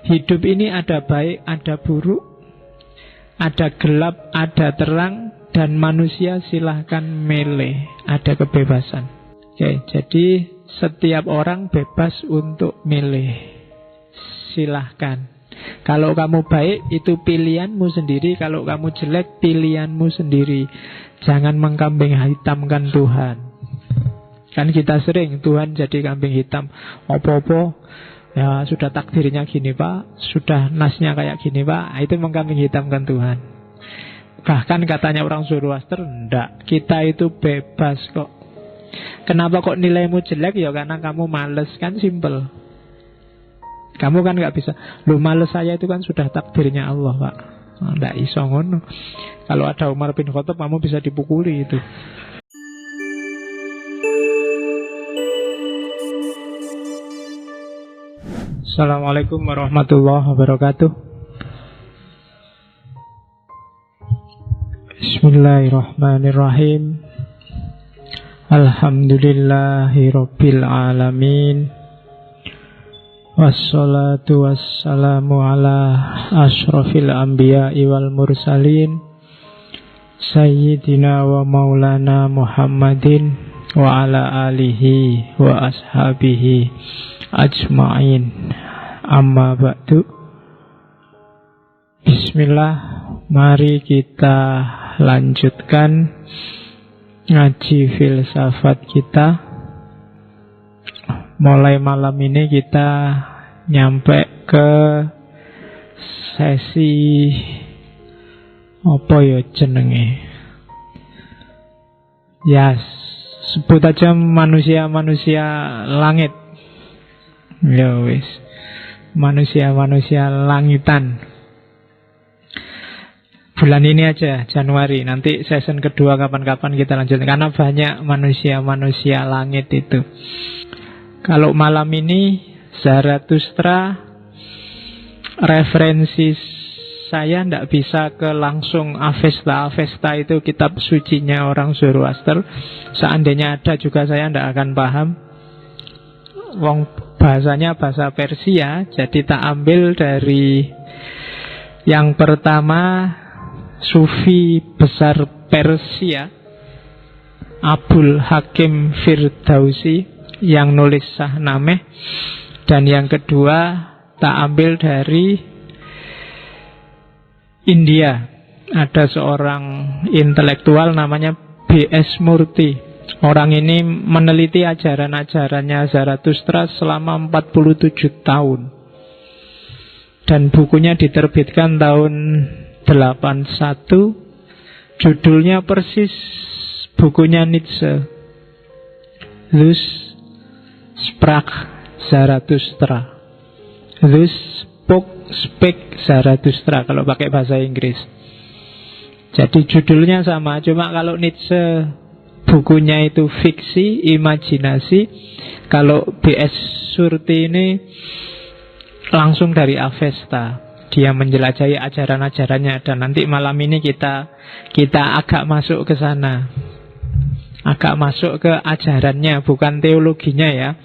Hidup ini ada baik, ada buruk, ada gelap, ada terang, dan manusia silahkan milih, ada kebebasan. Oke, jadi setiap orang bebas untuk milih. Silahkan. Kalau kamu baik, itu pilihanmu sendiri. Kalau kamu jelek, pilihanmu sendiri. Jangan mengkambing hitamkan Tuhan. Kan kita sering Tuhan jadi kambing hitam. Apa-apa, ya sudah takdirnya gini Pak, sudah nasnya kayak gini Pak. Itu mengkambing hitamkan Tuhan. Bahkan katanya orang Zoroaster, enggak, kita itu bebas kok. Kenapa kok nilaimu jelek? Ya karena kamu males, kan simple. Kamu kan gak bisa, lu males saya itu kan sudah takdirnya Allah Pak. Nggak iso ngono. Kalau ada Umar bin Khattab, kamu bisa dipukuli itu. Assalamualaikum warahmatullahi wabarakatuh. Bismillahirrahmanirrahim. Alhamdulillahi rabbil alamin. Wassalatu wassalamu ala ashrafil anbiya'i wal mursalin, Sayyidina wa maulana Muhammadin wa ala alihi wa ashabihi ajma'in. Amma ba'du. Bismillah, mari kita lanjutkan ngaji filsafat kita. Mulai malam ini kita nyampe ke sesi apa ya jenenge? Ya, sebut aja manusia-manusia langit. Ya wis. Manusia-manusia langitan. Bulan ini aja, Januari. Nanti season kedua kapan-kapan kita lanjutkan. Karena banyak manusia-manusia langit itu. Kalau malam ini Zarathustra, referensi saya tidak bisa ke langsung Avesta. Avesta itu kitab sucinya orang Zoroaster. Seandainya ada juga saya tidak akan paham. Wong bahasanya bahasa Persia, jadi tak ambil dari yang pertama, Sufi besar Persia, Abul Hakim Firdausi, yang nulis Shahnameh. Dan yang kedua tak ambil dari India. Ada seorang intelektual namanya B.S. Murty. Orang ini meneliti ajaran-ajarannya Zarathustra selama 47 tahun. Dan bukunya diterbitkan tahun 81. Judulnya persis bukunya Nietzsche, Thus Sprach Zarathustra. Thus spake Zarathustra kalau pakai bahasa Inggris. Jadi judulnya sama, cuma kalau Nietzsche bukunya itu fiksi, imajinasi. Kalau B.S. Murty ini langsung dari Avesta. Dia menjelajahi ajaran-ajarannya. Dan nanti malam ini kita agak masuk ke sana. Agak masuk ke ajarannya, bukan teologinya ya.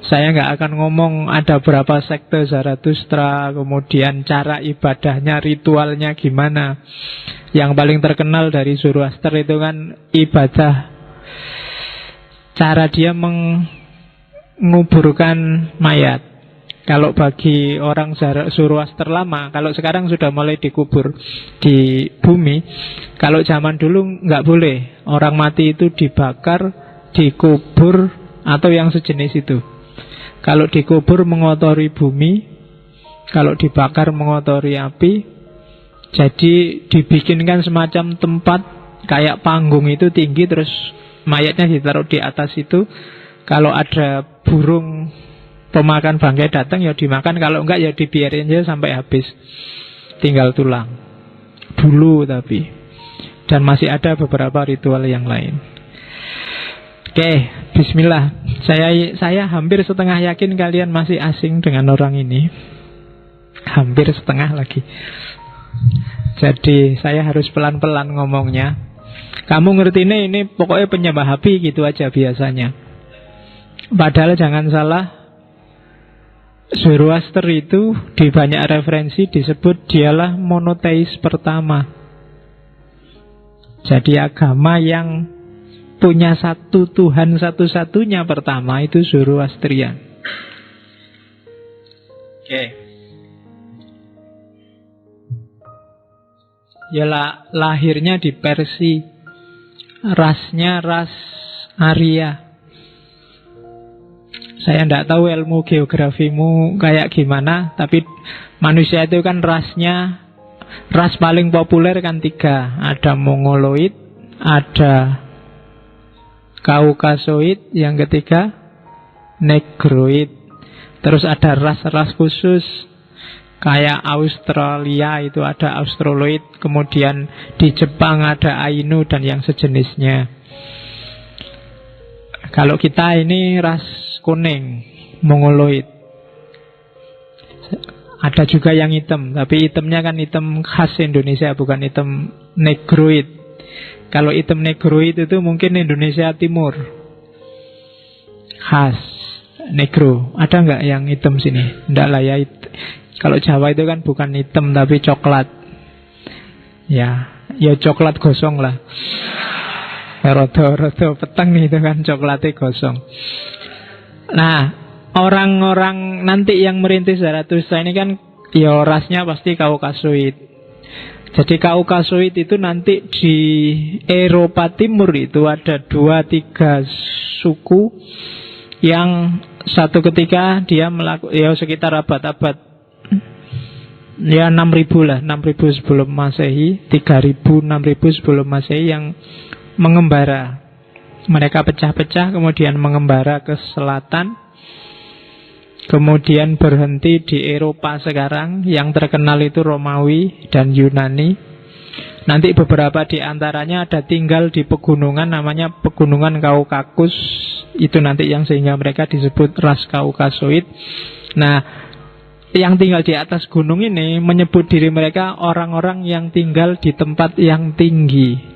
Saya nggak akan ngomong ada berapa sekte Zarathustra, kemudian cara ibadahnya, ritualnya gimana. Yang paling terkenal dari Zoroaster itu kan ibadah, cara dia menguburkan mayat. Kalau bagi orang Zoroaster lama, kalau sekarang sudah mulai dikubur di bumi. Kalau zaman dulu nggak boleh. Orang mati itu dibakar, dikubur, atau yang sejenis itu. Kalau dikubur mengotori bumi, kalau dibakar mengotori api. Jadi dibikinkan semacam tempat kayak panggung itu tinggi, terus mayatnya ditaruh di atas itu. Kalau ada burung pemakan bangkai datang ya dimakan, kalau enggak ya dibiarin aja sampai habis, tinggal tulang. Dulu tapi. Dan masih ada beberapa ritual yang lain. Oke, bismillah. Saya hampir setengah yakin kalian masih asing dengan orang ini. Hampir setengah lagi. Jadi saya harus pelan-pelan ngomongnya. Kamu ngerti ini pokoknya penyembah api gitu aja biasanya. Padahal jangan salah, Zoroaster itu di banyak referensi disebut dialah monoteis pertama. Jadi agama yang punya satu Tuhan satu-satunya pertama itu Zoroastrian. Oke. Ya lahirnya di Persia. Rasnya ras Arya. Saya tidak tahu ilmu geografimu kayak gimana, tapi manusia itu kan rasnya, ras paling populer kan 3. Ada Mongoloid, ada Kaukasoid, yang ketiga Negroid. Terus ada ras-ras khusus kayak Australia itu ada Australoid, kemudian di Jepang ada Ainu dan yang sejenisnya. Kalau kita ini ras kuning, Mongoloid. Ada juga yang hitam, tapi hitamnya kan hitam khas Indonesia, bukan hitam Negroid. Kalau hitam Negroid itu mungkin Indonesia Timur, khas Negro. Ada nggak yang hitam sini? Nggak lah ya. Kalau Jawa itu kan bukan hitam tapi coklat. Ya coklat gosong lah. Rodo peteng itu kan coklatnya gosong. Nah, orang-orang nanti yang merintis Zarathustra ini kan ya rasnya pasti Kaukasoid. Jadi Kaukasoid itu nanti di Eropa Timur itu ada 2-3 suku yang satu ketika dia ya sekitar abad-abad ya 6.000 lah, 6.000 sebelum Masehi, 3.000, 6.000 sebelum Masehi yang mengembara. Mereka pecah-pecah kemudian mengembara ke selatan, kemudian berhenti di Eropa sekarang. Yang terkenal itu Romawi dan Yunani. Nanti beberapa di antaranya ada tinggal di pegunungan, namanya pegunungan Kaukakus. Itu nanti yang sehingga mereka disebut ras Kaukasoid. Nah, yang tinggal di atas gunung ini menyebut diri mereka orang-orang yang tinggal di tempat yang tinggi.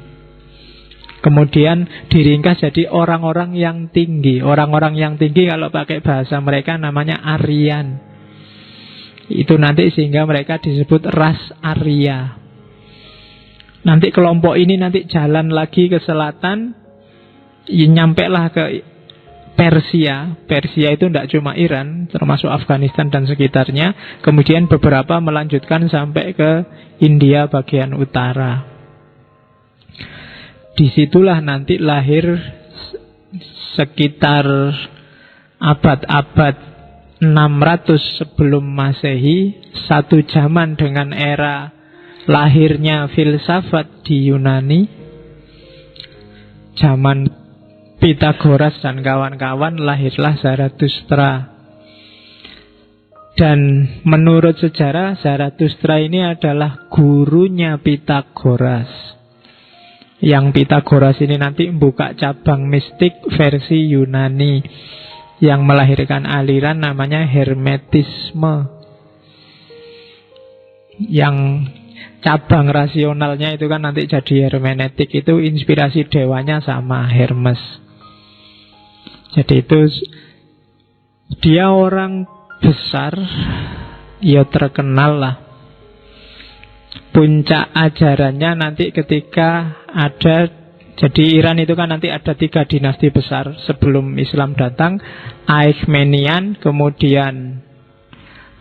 Kemudian diringkas jadi orang-orang yang tinggi. Orang-orang yang tinggi kalau pakai bahasa mereka namanya Aryan. Itu nanti sehingga mereka disebut ras Arya. Nanti kelompok ini nanti jalan lagi ke selatan, nyampe lah ke Persia. Persia itu tidak cuma Iran, termasuk Afghanistan dan sekitarnya. Kemudian beberapa melanjutkan sampai ke India bagian utara. Disitulah nanti lahir sekitar abad-abad 600 sebelum Masehi, satu zaman dengan era lahirnya filsafat di Yunani. Zaman Pitagoras dan kawan-kawan lahirlah Zarathustra. Dan menurut sejarah Zarathustra ini adalah gurunya Pitagoras. Yang Pitagoras ini nanti membuka cabang mistik versi Yunani yang melahirkan aliran namanya Hermetisme. Yang cabang rasionalnya itu kan nanti jadi hermeneutik. Itu inspirasi dewanya sama Hermes. Jadi itu dia orang besar, ya terkenal lah. Puncak ajarannya nanti ketika ada, jadi Iran itu kan nanti ada 3 dinasti besar sebelum Islam datang. Achaemenian, kemudian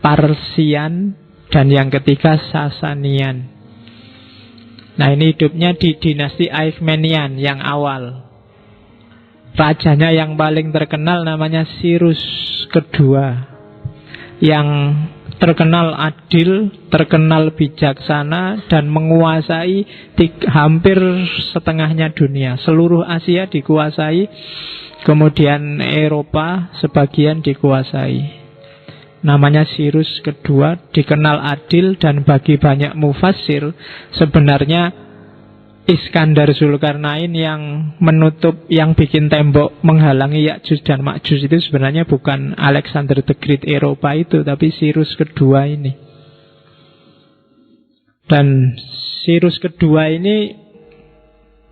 Parsian, dan yang ketiga Sasanian. Nah ini hidupnya di dinasti Achaemenian yang awal. Rajanya yang paling terkenal namanya Cyrus kedua, yang terkenal adil, terkenal bijaksana, dan menguasai hampir setengahnya dunia. Seluruh Asia dikuasai, kemudian Eropa sebagian dikuasai. Namanya Cyrus kedua, dikenal adil, dan bagi banyak mufassir sebenarnya Iskandar Zulkarnain yang menutup, yang bikin tembok menghalangi Ya'juj dan Ma'juj itu sebenarnya bukan Alexander the Great Eropa itu, tapi Cyrus kedua ini. Dan Cyrus kedua ini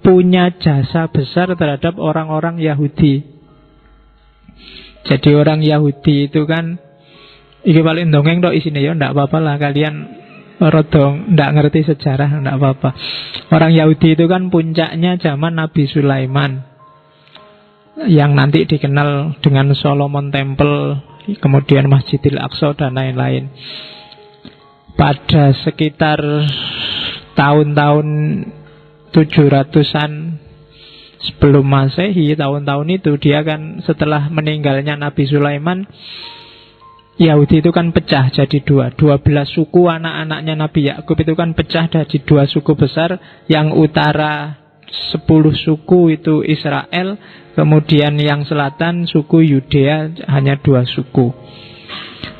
punya jasa besar terhadap orang-orang Yahudi. Jadi orang Yahudi itu kan Iki paling dongeng tok isine ya ndak apa-apa lah kalian rodong ndak ngerti sejarah ndak apa-apa. Orang Yahudi itu kan puncaknya zaman Nabi Sulaiman yang nanti dikenal dengan Solomon Temple, kemudian Masjidil Aqsa dan lain-lain. Pada sekitar tahun-tahun 700-an sebelum Masehi, tahun-tahun itu dia kan setelah meninggalnya Nabi Sulaiman, Yahudi itu kan pecah jadi dua. 12 suku anak-anaknya Nabi Yakub itu kan pecah jadi 2 suku besar. Yang utara 10 suku itu Israel, kemudian yang selatan suku Yudea hanya 2 suku.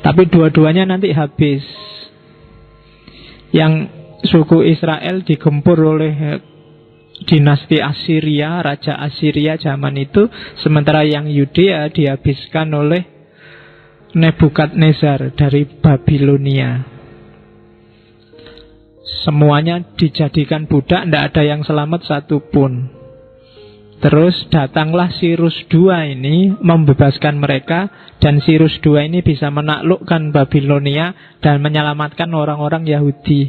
Tapi dua-duanya nanti habis. Yang suku Israel digempur oleh dinasti Assyria, Raja Assyria zaman itu. Sementara yang Yudea dihabiskan oleh Nebukadnezar dari Babilonia. Semuanya dijadikan budak, tidak ada yang selamat satupun. Terus datanglah Cyrus II ini membebaskan mereka, dan Cyrus II ini bisa menaklukkan Babilonia dan menyelamatkan orang-orang Yahudi.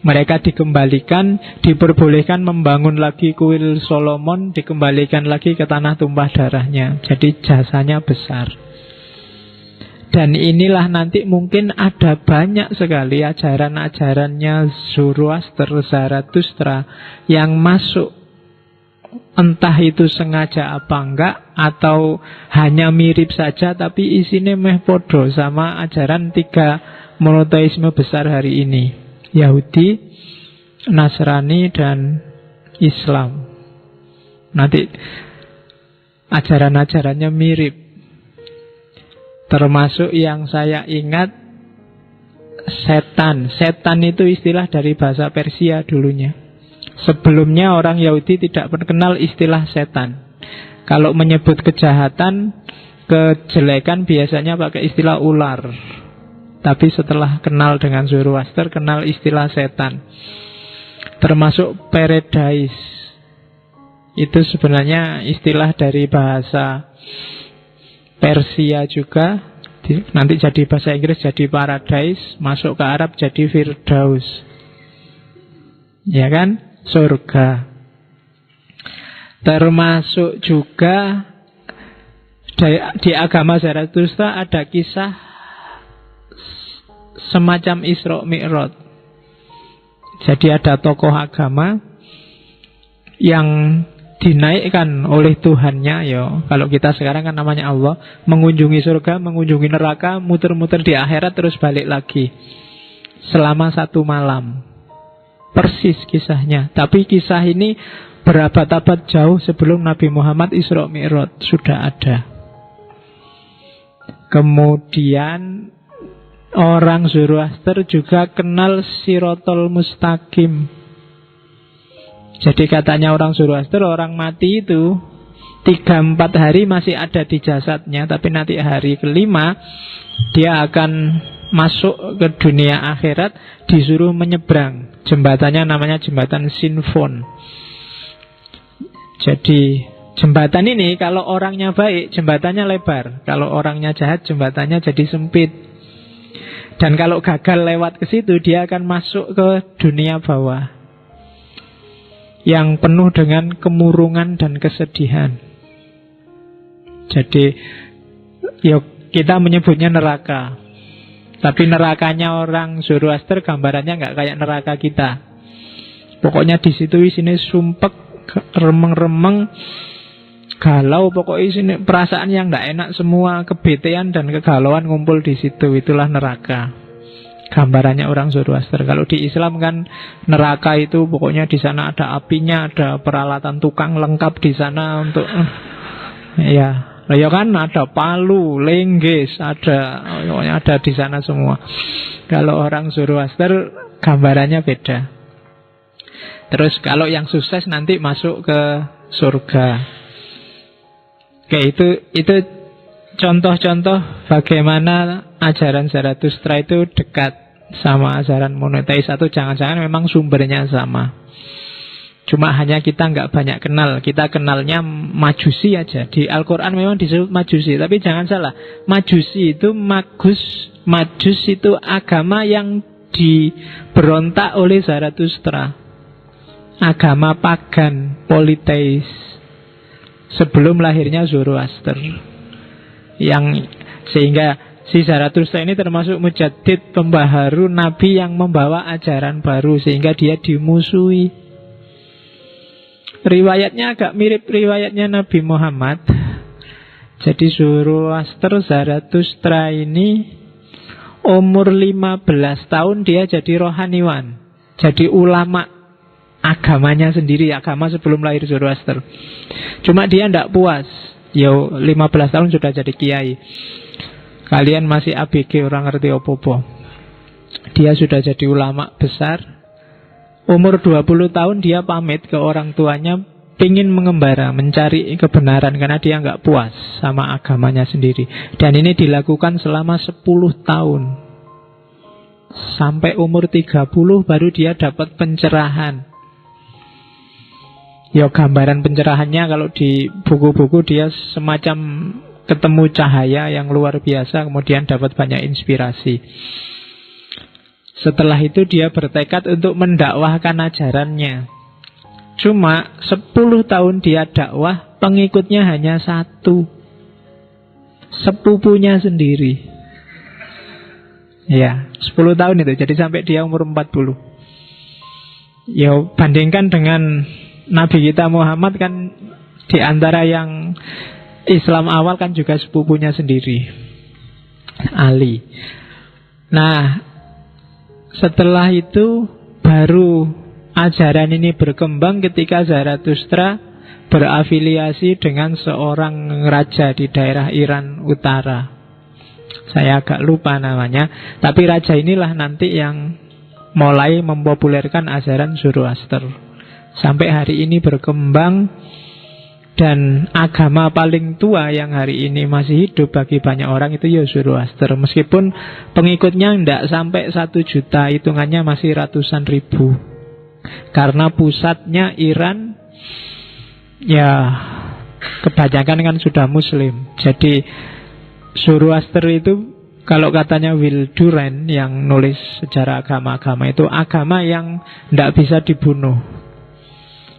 Mereka dikembalikan, diperbolehkan membangun lagi kuil Solomon, dikembalikan lagi ke tanah tumpah darahnya. Jadi jasanya besar. Dan inilah nanti mungkin ada banyak sekali ajaran-ajarannya Zoroaster, Zarathustra yang masuk. Entah itu sengaja apa enggak, atau hanya mirip saja tapi isinya meh podo sama ajaran 3 monoteisme besar hari ini: Yahudi, Nasrani, dan Islam. Nanti ajaran-ajarannya mirip. Termasuk yang saya ingat setan. Setan itu istilah dari bahasa Persia dulunya. Sebelumnya orang Yahudi tidak mengenal istilah setan. Kalau menyebut kejahatan, kejelekan biasanya pakai istilah ular. Tapi setelah kenal dengan Zoroaster, kenal istilah setan. Termasuk paradise. Itu sebenarnya istilah dari bahasa Persia juga, nanti jadi bahasa Inggris jadi paradise, masuk ke Arab jadi Firdaus, ya kan, surga. Termasuk juga di agama Zarathustra ada kisah semacam Isra Mi'raj. Jadi ada tokoh agama yang dinaikkan oleh Tuhannya, ya. Kalau kita sekarang kan namanya Allah, mengunjungi surga, mengunjungi neraka, muter-muter di akhirat terus balik lagi selama 1 malam. Persis kisahnya. Tapi kisah ini berabad-abad jauh sebelum Nabi Muhammad Isra Mi'raj sudah ada. Kemudian orang Zoroaster juga kenal Sirotol Mustaqim. Jadi katanya orang Zoroaster, orang mati itu 3-4 hari masih ada di jasadnya, tapi nanti hari kelima dia akan masuk ke dunia akhirat, disuruh menyeberang. Jembatannya namanya jembatan Sinfon. Jadi jembatan ini kalau orangnya baik, jembatannya lebar. Kalau orangnya jahat, jembatannya jadi sempit. Dan kalau gagal lewat ke situ, dia akan masuk ke dunia bawah yang penuh dengan kemurungan dan kesedihan. Jadi kita menyebutnya neraka. Tapi nerakanya orang Zoroaster gambarannya nggak kayak neraka kita. Pokoknya di situ isinya sumpek, remeng-remeng, galau, pokoknya isinya perasaan yang nggak enak semua, kebetean dan kegalauan ngumpul di situ. Itulah neraka. Gambarannya orang Zoroaster. Kalau di Islam kan neraka itu pokoknya di sana ada apinya, ada peralatan tukang lengkap di sana untuk ya kan ada palu, lengges, pokoknya ada di sana semua. Kalau orang Zoroaster gambarannya beda. Terus kalau yang sukses nanti masuk ke surga. Oke, itu contoh-contoh bagaimana ajaran Zarathustra itu dekat sama ajaran monoteis, atau jangan-jangan memang sumbernya sama. Cuma hanya kita nggak banyak kenal. Kita kenalnya Majusi aja. Di Al-Quran memang disebut Majusi. Tapi jangan salah, Majusi itu Majus itu agama yang diberontak oleh Zarathustra. Agama pagan, politeis, sebelum lahirnya Zoroaster. Yang sehingga si Zarathustra ini termasuk mujaddid, pembaharu, nabi yang membawa ajaran baru, sehingga dia dimusuhi. Riwayatnya agak mirip riwayatnya Nabi Muhammad. Jadi Zoroaster, Zarathustra ini umur 15 tahun dia jadi rohaniwan, jadi ulama agamanya sendiri, agama sebelum lahir Zoroaster. Cuma dia tidak puas. 15 tahun sudah jadi kiai. Kalian masih ABG, orang ngerti apa-apa. Dia sudah jadi ulama besar. Umur 20 tahun dia pamit ke orang tuanya, pingin mengembara, mencari kebenaran, karena dia nggak puas sama agamanya sendiri. Dan ini dilakukan selama 10 tahun. Sampai umur 30 baru dia dapat pencerahan. Ya, gambaran pencerahannya kalau di buku-buku dia semacam ketemu cahaya yang luar biasa, kemudian dapat banyak inspirasi. Setelah itu dia bertekad untuk mendakwahkan ajarannya. Cuma 10 tahun dia dakwah, pengikutnya hanya 1, sepupunya sendiri. Ya, 10 tahun itu, jadi sampai dia umur 40. Ya, bandingkan dengan Nabi kita Muhammad kan, di antara yang Islam awal kan juga sepupunya sendiri, Ali. Nah, setelah itu baru ajaran ini berkembang ketika Zarathustra berafiliasi dengan seorang raja di daerah Iran Utara. Saya agak lupa namanya. Tapi raja inilah nanti yang mulai mempopulerkan ajaran Zoroaster. Sampai hari ini berkembang. Dan agama paling tua yang hari ini masih hidup bagi banyak orang itu ya Zoroaster. Meskipun pengikutnya tidak sampai 1 juta, hitungannya masih ratusan ribu. Karena pusatnya Iran, ya kebanyakan kan sudah Muslim. Jadi Zoroaster itu, kalau katanya Will Durant yang nulis sejarah agama-agama, itu agama yang tidak bisa dibunuh.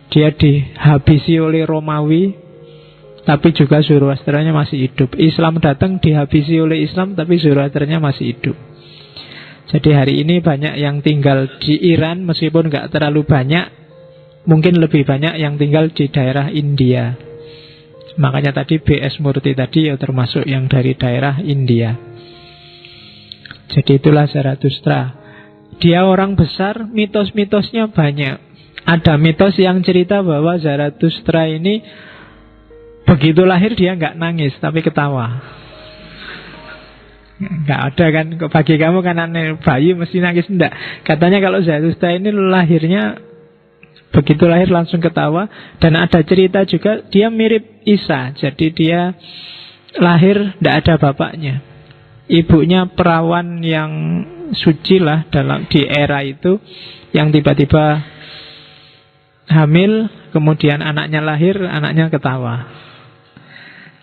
Dia dihabisi oleh Romawi, tapi juga Zoroasternya masih hidup. Islam datang dihabisi oleh Islam, tapi Zoroasternya masih hidup. Jadi hari ini banyak yang tinggal di Iran, meskipun nggak terlalu banyak. Mungkin lebih banyak yang tinggal di daerah India. Makanya tadi B.S. Murty tadi ya termasuk yang dari daerah India. Jadi itulah Zarathustra. Dia orang besar, mitos-mitosnya banyak. Ada mitos yang cerita bahwa Zarathustra ini begitu lahir dia nggak nangis, tapi ketawa. Nggak ada kan, bagi kamu kan aneh, bayi mesti nangis, enggak. Katanya kalau Zarathustra ini lahirnya begitu lahir langsung ketawa. Dan ada cerita juga dia mirip Isa. Jadi dia lahir tidak ada bapaknya. Ibunya perawan yang suci lah di era itu, yang tiba-tiba hamil, kemudian anaknya lahir, anaknya ketawa.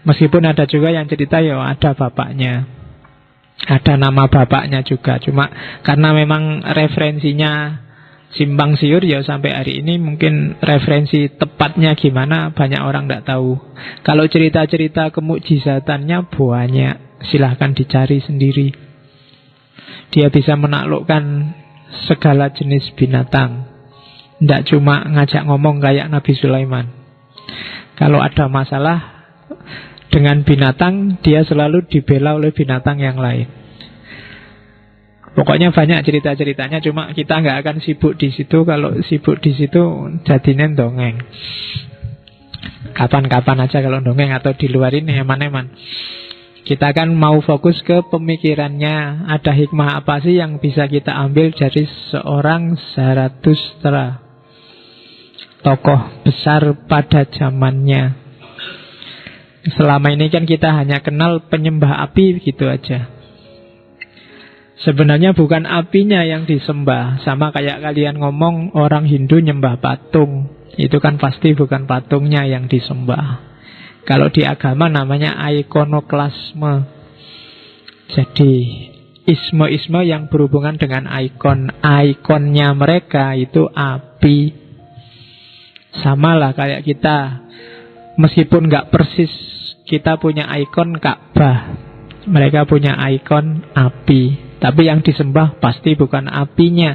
Meskipun ada juga yang cerita ya ada bapaknya, ada nama bapaknya juga. Cuma karena memang referensinya simpang siur, ya sampai hari ini mungkin referensi tepatnya gimana banyak orang tidak tahu. Kalau cerita-cerita kemukjizatannya banyak, silahkan dicari sendiri. Dia bisa menaklukkan segala jenis binatang. Tidak cuma ngajak ngomong kayak Nabi Sulaiman. Kalau ada masalah dengan binatang, dia selalu dibela oleh binatang yang lain. Pokoknya banyak cerita-ceritanya, cuma kita nggak akan sibuk di situ. Kalau sibuk di situ jadinya dongeng. Kapan-kapan aja kalau dongeng, atau di luar ini eman-eman. Kita kan mau fokus ke pemikirannya. Ada hikmah apa sih yang bisa kita ambil dari seorang Zarathustra, tokoh besar pada zamannya. Selama ini kan kita hanya kenal penyembah api gitu aja. Sebenarnya bukan apinya yang disembah. Sama kayak kalian ngomong orang Hindu nyembah patung. Itu kan pasti bukan patungnya yang disembah. Kalau di agama namanya ikonoklasme. Jadi isme-isme yang berhubungan dengan ikon. Ikonnya mereka itu api. Sama lah kayak kita. Meskipun gak persis, kita punya ikon Ka'bah. Mereka punya ikon api. Tapi yang disembah pasti bukan apinya.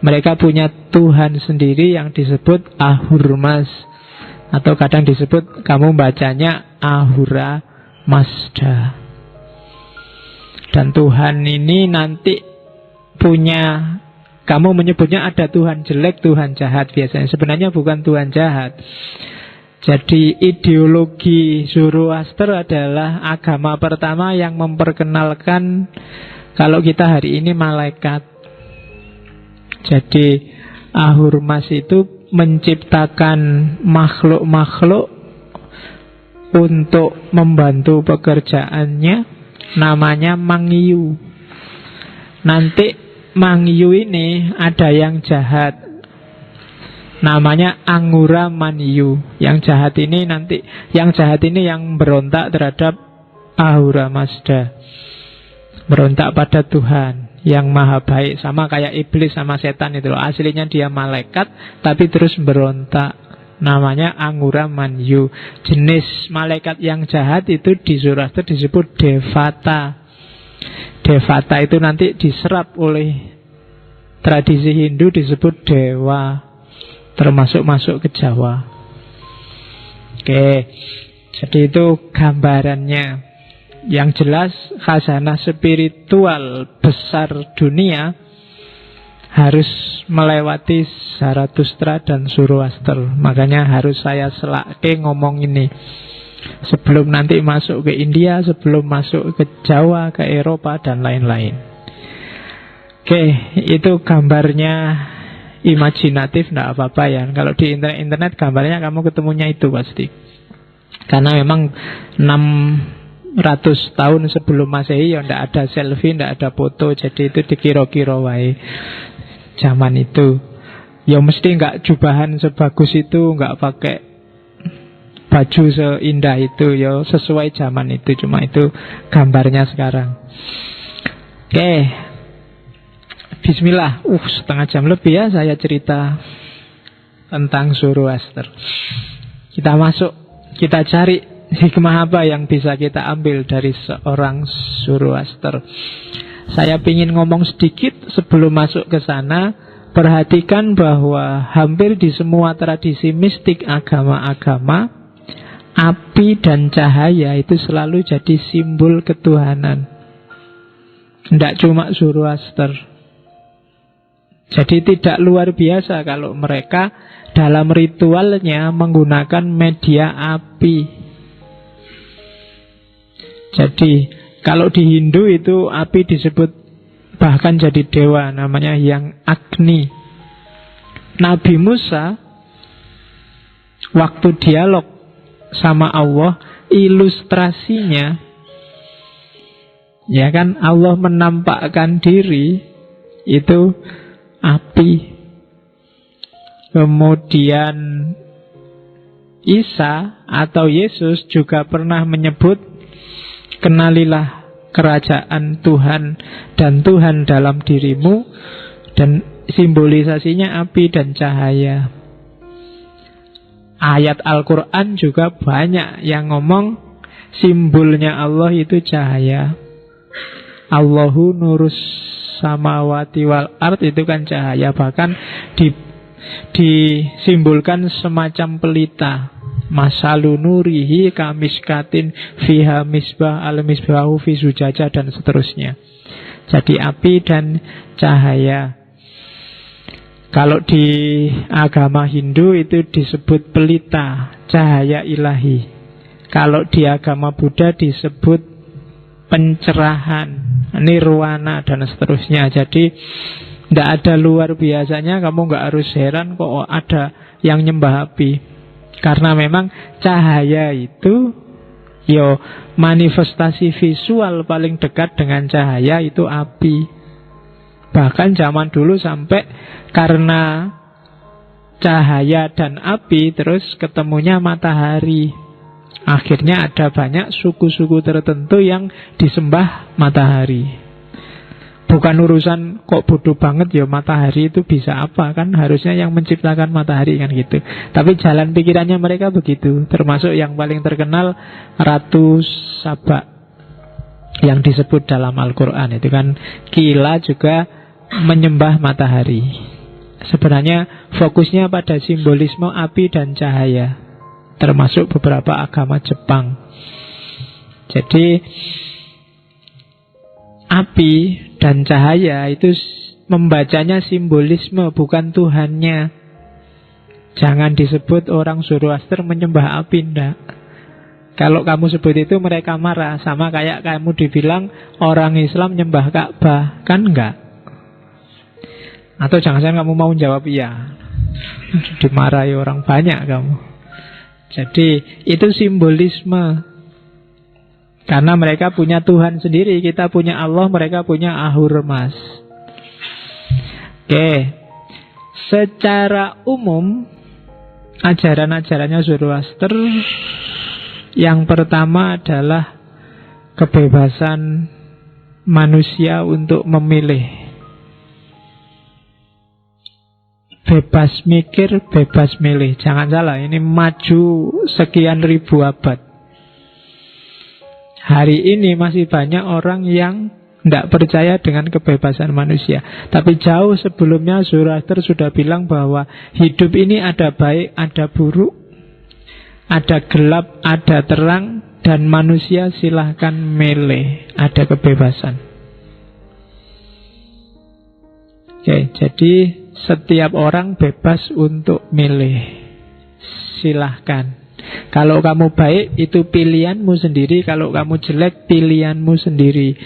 Mereka punya Tuhan sendiri yang disebut Ahura. Atau kadang disebut, kamu bacanya Ahura Mazda. Dan Tuhan ini nanti punya, kamu menyebutnya ada Tuhan jelek, Tuhan jahat biasanya. Sebenarnya bukan Tuhan jahat. Jadi ideologi Zoroaster adalah agama pertama yang memperkenalkan kalau kita hari ini malaikat. Jadi Ahurmas itu menciptakan makhluk-makhluk untuk membantu pekerjaannya, namanya Mangyu. Nanti Mangyu ini ada yang jahat, namanya Angura Manyu. Yang jahat ini yang berontak terhadap Ahura Mazda, berontak pada Tuhan yang maha baik. Sama kayak iblis sama setan itu loh. Aslinya dia malaikat tapi terus berontak. Namanya Angura Manyu. Jenis malaikat yang jahat itu di Zoroaster disebut Devata. Devata itu nanti diserap oleh tradisi Hindu disebut dewa, termasuk masuk ke Jawa. Oke, jadi itu gambarannya. Yang jelas khazanah spiritual besar dunia harus melewati Zarathustra dan Zoroaster. Makanya harus saya selake ngomong ini sebelum nanti masuk ke India, sebelum masuk ke Jawa, ke Eropa, dan lain-lain. Oke, itu gambarnya imajinatif, tidak apa-apa ya. Kalau di internet gambarnya kamu ketemunya itu pasti. Karena memang 600 tahun sebelum Masehi ya tidak ada selfie, tidak ada foto. Jadi itu dikira-kira wae zaman itu. Ya mesti nggak jubahan sebagus itu, nggak pakai baju seindah itu. Ya sesuai zaman itu. Cuma itu gambarnya sekarang. Oke, bismillah. Setengah jam lebih ya saya cerita tentang Zoroaster. Kita masuk, kita cari hikmah apa yang bisa kita ambil dari seorang Zoroaster. Saya ingin ngomong sedikit sebelum masuk ke sana. Perhatikan bahwa hampir di semua tradisi mistik agama-agama, api dan cahaya itu selalu jadi simbol ketuhanan. Tidak cuma Zoroaster. Jadi tidak luar biasa kalau mereka dalam ritualnya menggunakan media api. Jadi kalau di Hindu itu api disebut bahkan jadi dewa, namanya yang Agni. Nabi Musa waktu dialog sama Allah, ilustrasinya ya kan, Allah menampakkan diri itu api. Kemudian Isa atau Yesus juga pernah menyebut, kenalilah kerajaan Tuhan dan Tuhan dalam dirimu. Dan simbolisasinya api dan cahaya. Ayat Al-Quran juga banyak yang ngomong simbolnya Allah itu cahaya. Allahu nurus samawati wal ard, itu kan cahaya. Bahkan disimbolkan semacam pelita. Masalu nurihi kamiskatin fiha misbah al misbahu fi zujaja, dan seterusnya. Jadi api dan cahaya. Kalau di agama Hindu itu disebut pelita, cahaya ilahi. Kalau di agama Buddha disebut pencerahan, nirwana, dan seterusnya. Jadi tidak ada luar biasanya. Kamu nggak harus heran kok ada yang nyembah api. Karena memang cahaya itu manifestasi visual paling dekat dengan cahaya itu api. Bahkan zaman dulu sampai karena cahaya dan api, terus ketemunya matahari. Akhirnya ada banyak suku-suku tertentu yang disembah matahari. Bukan urusan kok bodoh banget ya matahari itu bisa apa, kan harusnya yang menciptakan matahari kan gitu. Tapi jalan pikirannya mereka begitu. Termasuk yang paling terkenal Ratu Saba yang disebut dalam Al-Quran. Itu kan Kila juga menyembah matahari. Sebenarnya fokusnya pada simbolisme api dan cahaya, termasuk beberapa agama Jepang. Jadi api dan cahaya itu membacanya simbolisme, bukan Tuhannya. Jangan disebut orang Zoroaster menyembah api, ndak. Kalau kamu sebut itu mereka marah. Sama kayak kamu dibilang orang Islam nyembah Ka'bah, kan enggak? Atau jangan-jangan kamu mau jawab iya, dimarahi orang banyak kamu. Jadi itu simbolisme. Karena mereka punya Tuhan sendiri, kita punya Allah, mereka punya Ahurmas. Oke. Secara umum ajaran-ajarannya Zoroaster, yang pertama adalah kebebasan manusia untuk memilih. Bebas mikir, bebas milih. Jangan salah, ini maju sekian ribu abad. Hari ini masih banyak orang yang tidak percaya dengan kebebasan manusia. Tapi jauh sebelumnya Zoroaster sudah bilang bahwa hidup ini ada baik, ada buruk, ada gelap, ada terang, dan manusia silahkan milih. Ada kebebasan. Oke, jadi setiap orang bebas untuk milih. Silahkan. Kalau kamu baik, itu pilihanmu sendiri. Kalau kamu jelek, pilihanmu sendiri.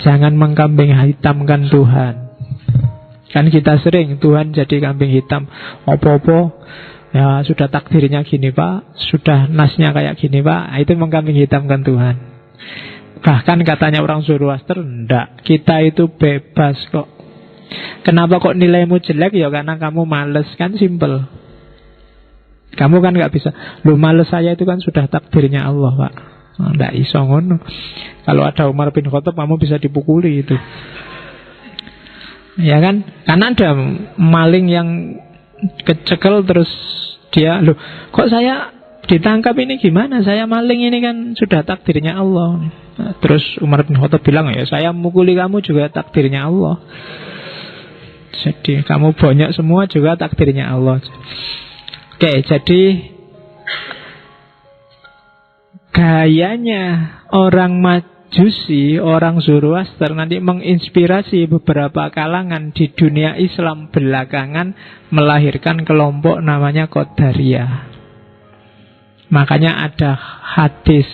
Jangan mengkambing hitamkan Tuhan. Kan kita sering Tuhan jadi kambing hitam. Apa-apa, ya sudah takdirnya gini Pak, sudah nasnya kayak gini Pak. Itu mengkambing hitamkan Tuhan. Bahkan katanya orang Zoroaster, enggak, kita itu bebas kok. Kenapa kok nilaimu jelek? Ya karena kamu males, kan simple. Kamu kan gak bisa, lu males saya itu kan sudah takdirnya Allah Pak. Nggak iso ngono. Kalau ada Umar bin Khattab, kamu bisa dipukuli itu. Ya kan? Karena ada maling yang kecekel terus dia, loh kok saya ditangkap ini gimana? Saya maling ini kan sudah takdirnya Allah. Nah, terus Umar bin Khattab bilang, ya saya mukuli kamu juga takdirnya Allah. Jadi kamu bonyok semua juga takdirnya Allah. Oke, jadi gayanya orang Majusi, orang Zoroaster nanti menginspirasi beberapa kalangan di dunia Islam belakangan melahirkan kelompok namanya Qadariyah. Makanya ada hadis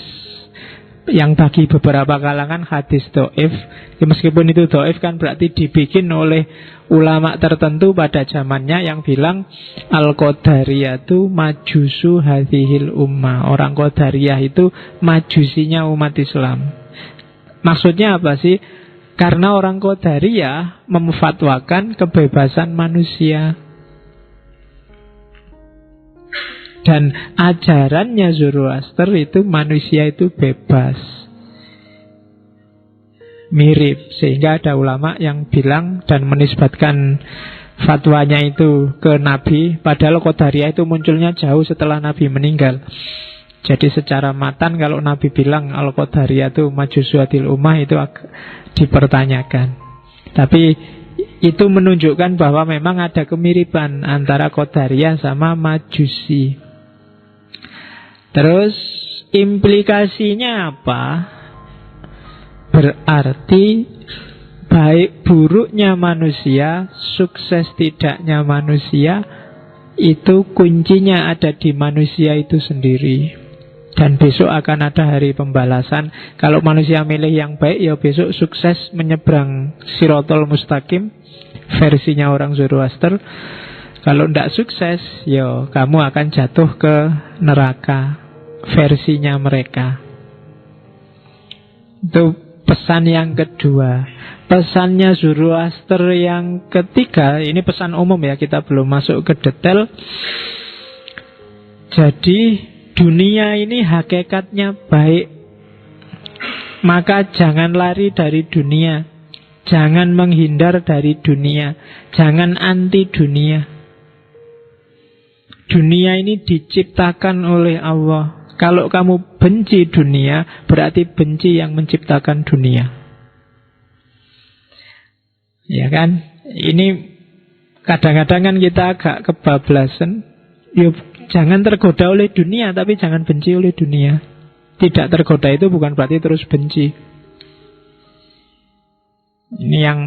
yang bagi beberapa kalangan hadis do'if. Ya, meskipun itu do'if kan berarti dibikin oleh ulama tertentu pada zamannya yang bilang Al-Qadariyah itu majusu hadhil ummah. Orang Qadariyah itu majusinya umat Islam. Maksudnya apa sih? Karena orang Qadariyah memfatwakan kebebasan manusia. Dan ajarannya Zoroaster itu manusia itu bebas. Mirip. Sehingga ada ulama yang bilang dan menisbatkan fatwanya itu ke Nabi. Padahal Qadariyah itu munculnya jauh setelah Nabi meninggal. Jadi secara matan kalau Nabi bilang Al-Qadariyah itu majusu hadhil ummah, itu dipertanyakan. Tapi itu menunjukkan bahwa memang ada kemiripan antara Qadariyah sama Majusi. Terus implikasinya apa? Berarti baik buruknya manusia, sukses tidaknya manusia, itu kuncinya ada di manusia itu sendiri. Dan besok akan ada hari pembalasan. Kalau manusia milih yang baik, ya besok sukses menyeberang Sirotol Mustaqim, versinya orang Zoroaster. Kalau tidak sukses, ya kamu akan jatuh ke neraka, versinya mereka. Itu pesan yang kedua. Pesannya Zoroaster yang ketiga, ini pesan umum ya, kita belum masuk ke detail. Jadi dunia ini hakikatnya baik, maka jangan lari dari dunia, jangan menghindar dari dunia, jangan anti dunia. Dunia ini diciptakan oleh Allah. Kalau kamu benci dunia, berarti benci yang menciptakan dunia. Ya kan? Ini kadang-kadang kan kita agak kebablasan. Yuk, jangan tergoda oleh dunia, tapi jangan benci oleh dunia. Tidak tergoda itu bukan berarti terus benci. Ini yang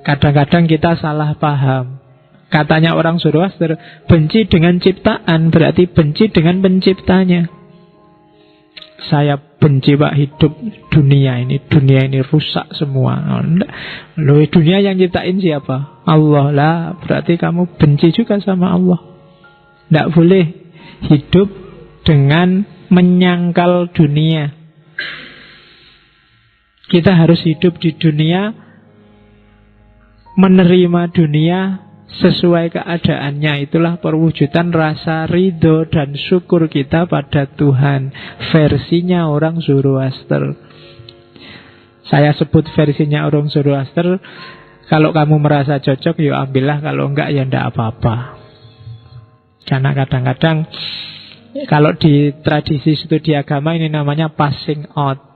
kadang-kadang kita salah paham. Katanya orang Zoroaster, benci dengan ciptaan berarti benci dengan penciptanya. Saya benci Pak hidup dunia ini rusak semua. Loh, dunia yang ciptain siapa? Allah lah. Berarti kamu benci juga sama Allah. Tidak boleh hidup dengan menyangkal dunia. Kita harus hidup di dunia, menerima dunia sesuai keadaannya. Itulah perwujudan rasa ridho dan syukur kita pada Tuhan. Versinya orang Zoroaster. Saya sebut versinya orang Zoroaster. Kalau kamu merasa cocok, ya ambillah. Kalau enggak, ya enggak apa-apa. Karena kadang-kadang kalau di tradisi studi agama ini namanya passing out.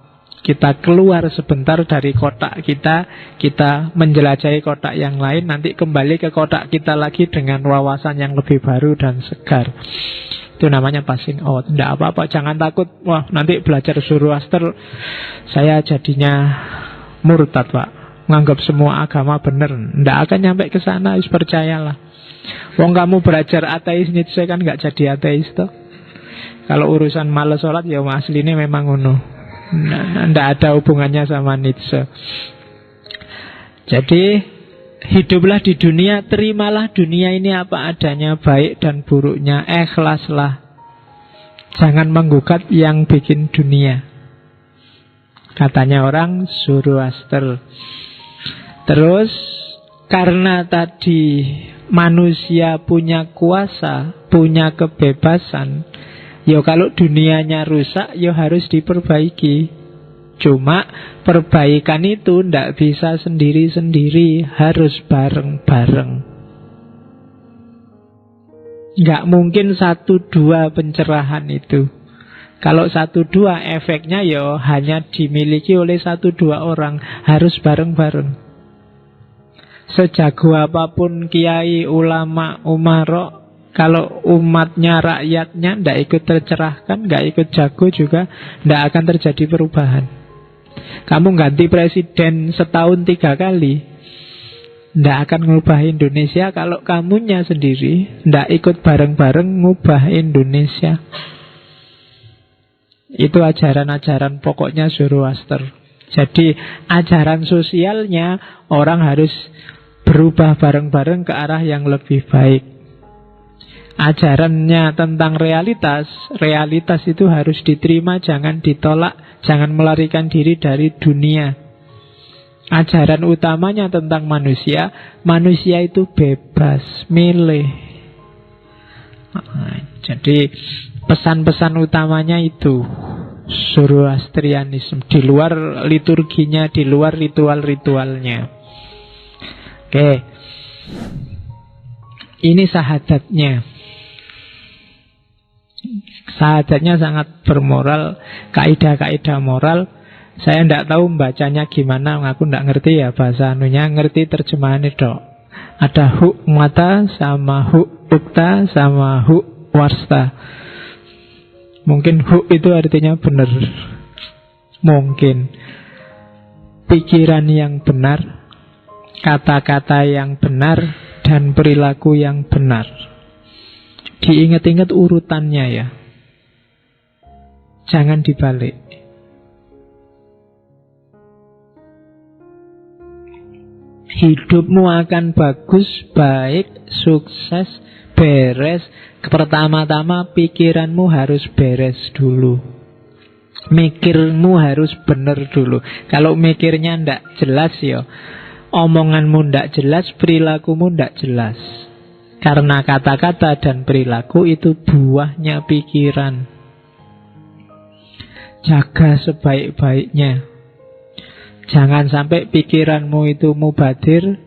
Kita keluar sebentar dari kotak kita, kita menjelajahi kotak yang lain, nanti kembali ke kotak kita lagi dengan wawasan yang lebih baru dan segar. Itu namanya passing out. Tidak apa-apa, jangan takut. Wah, nanti belajar Zoroaster saya jadinya murtad, Pak. Menganggap semua agama benar. Tidak akan nyampe ke sana, percayalah. Wong kamu belajar ateis Nietzsche kan nggak jadi ateis toh. Kalau urusan malas sholat ya aslinya memang ngono. Tidak ada hubungannya sama Nietzsche. Jadi hiduplah di dunia, terimalah dunia ini apa adanya, baik dan buruknya, ikhlaslah. Jangan menggugat yang bikin dunia. Katanya orang Zoroaster. Terus karena tadi manusia punya kuasa, punya kebebasan, ya kalau dunianya rusak, ya harus diperbaiki. Cuma perbaikan itu tidak bisa sendiri-sendiri, harus bareng-bareng. Nggak mungkin 1-2 pencerahan itu. Kalau 1-2 efeknya ya hanya dimiliki oleh 1-2 orang, harus bareng-bareng. Sejago apapun kiai, ulama, umarok, kalau umatnya, rakyatnya tidak ikut tercerahkan, tidak ikut jago juga, tidak akan terjadi perubahan. Kamu ganti presiden setahun 3 kali, tidak akan ngubah Indonesia kalau kamunya sendiri tidak ikut bareng-bareng ngubah Indonesia. Itu ajaran-ajaran pokoknya Zoroaster. Jadi ajaran sosialnya orang harus berubah bareng-bareng ke arah yang lebih baik. Ajarannya tentang realitas, realitas itu harus diterima, jangan ditolak, jangan melarikan diri dari dunia. Ajaran utamanya tentang manusia, manusia itu bebas, milih. Jadi pesan-pesan utamanya itu Zoroastrianisme, di luar liturginya, di luar ritual-ritualnya. Oke. Ini sahadatnya. Sahadatnya sangat bermoral, kaidah-kaidah moral. Saya tidak tahu membacanya gimana, aku tidak ngerti ya bahasa anunya, ngerti terjemahan itu. Ada huk mata sama huk ukta sama huk warsta. Mungkin huk itu artinya benar. Mungkin pikiran yang benar, kata-kata yang benar, dan perilaku yang benar. Diingat-ingat urutannya ya. Jangan dibalik. Hidupmu akan bagus, baik, sukses, beres. Pertama-tama pikiranmu harus beres dulu. Mikirmu harus benar dulu. Kalau mikirnya ndak jelas ya, omonganmu ndak jelas, perilakumu ndak jelas. Karena kata-kata dan perilaku itu buahnya pikiran. Jaga sebaik-baiknya. Jangan sampai pikiranmu itu mubadir,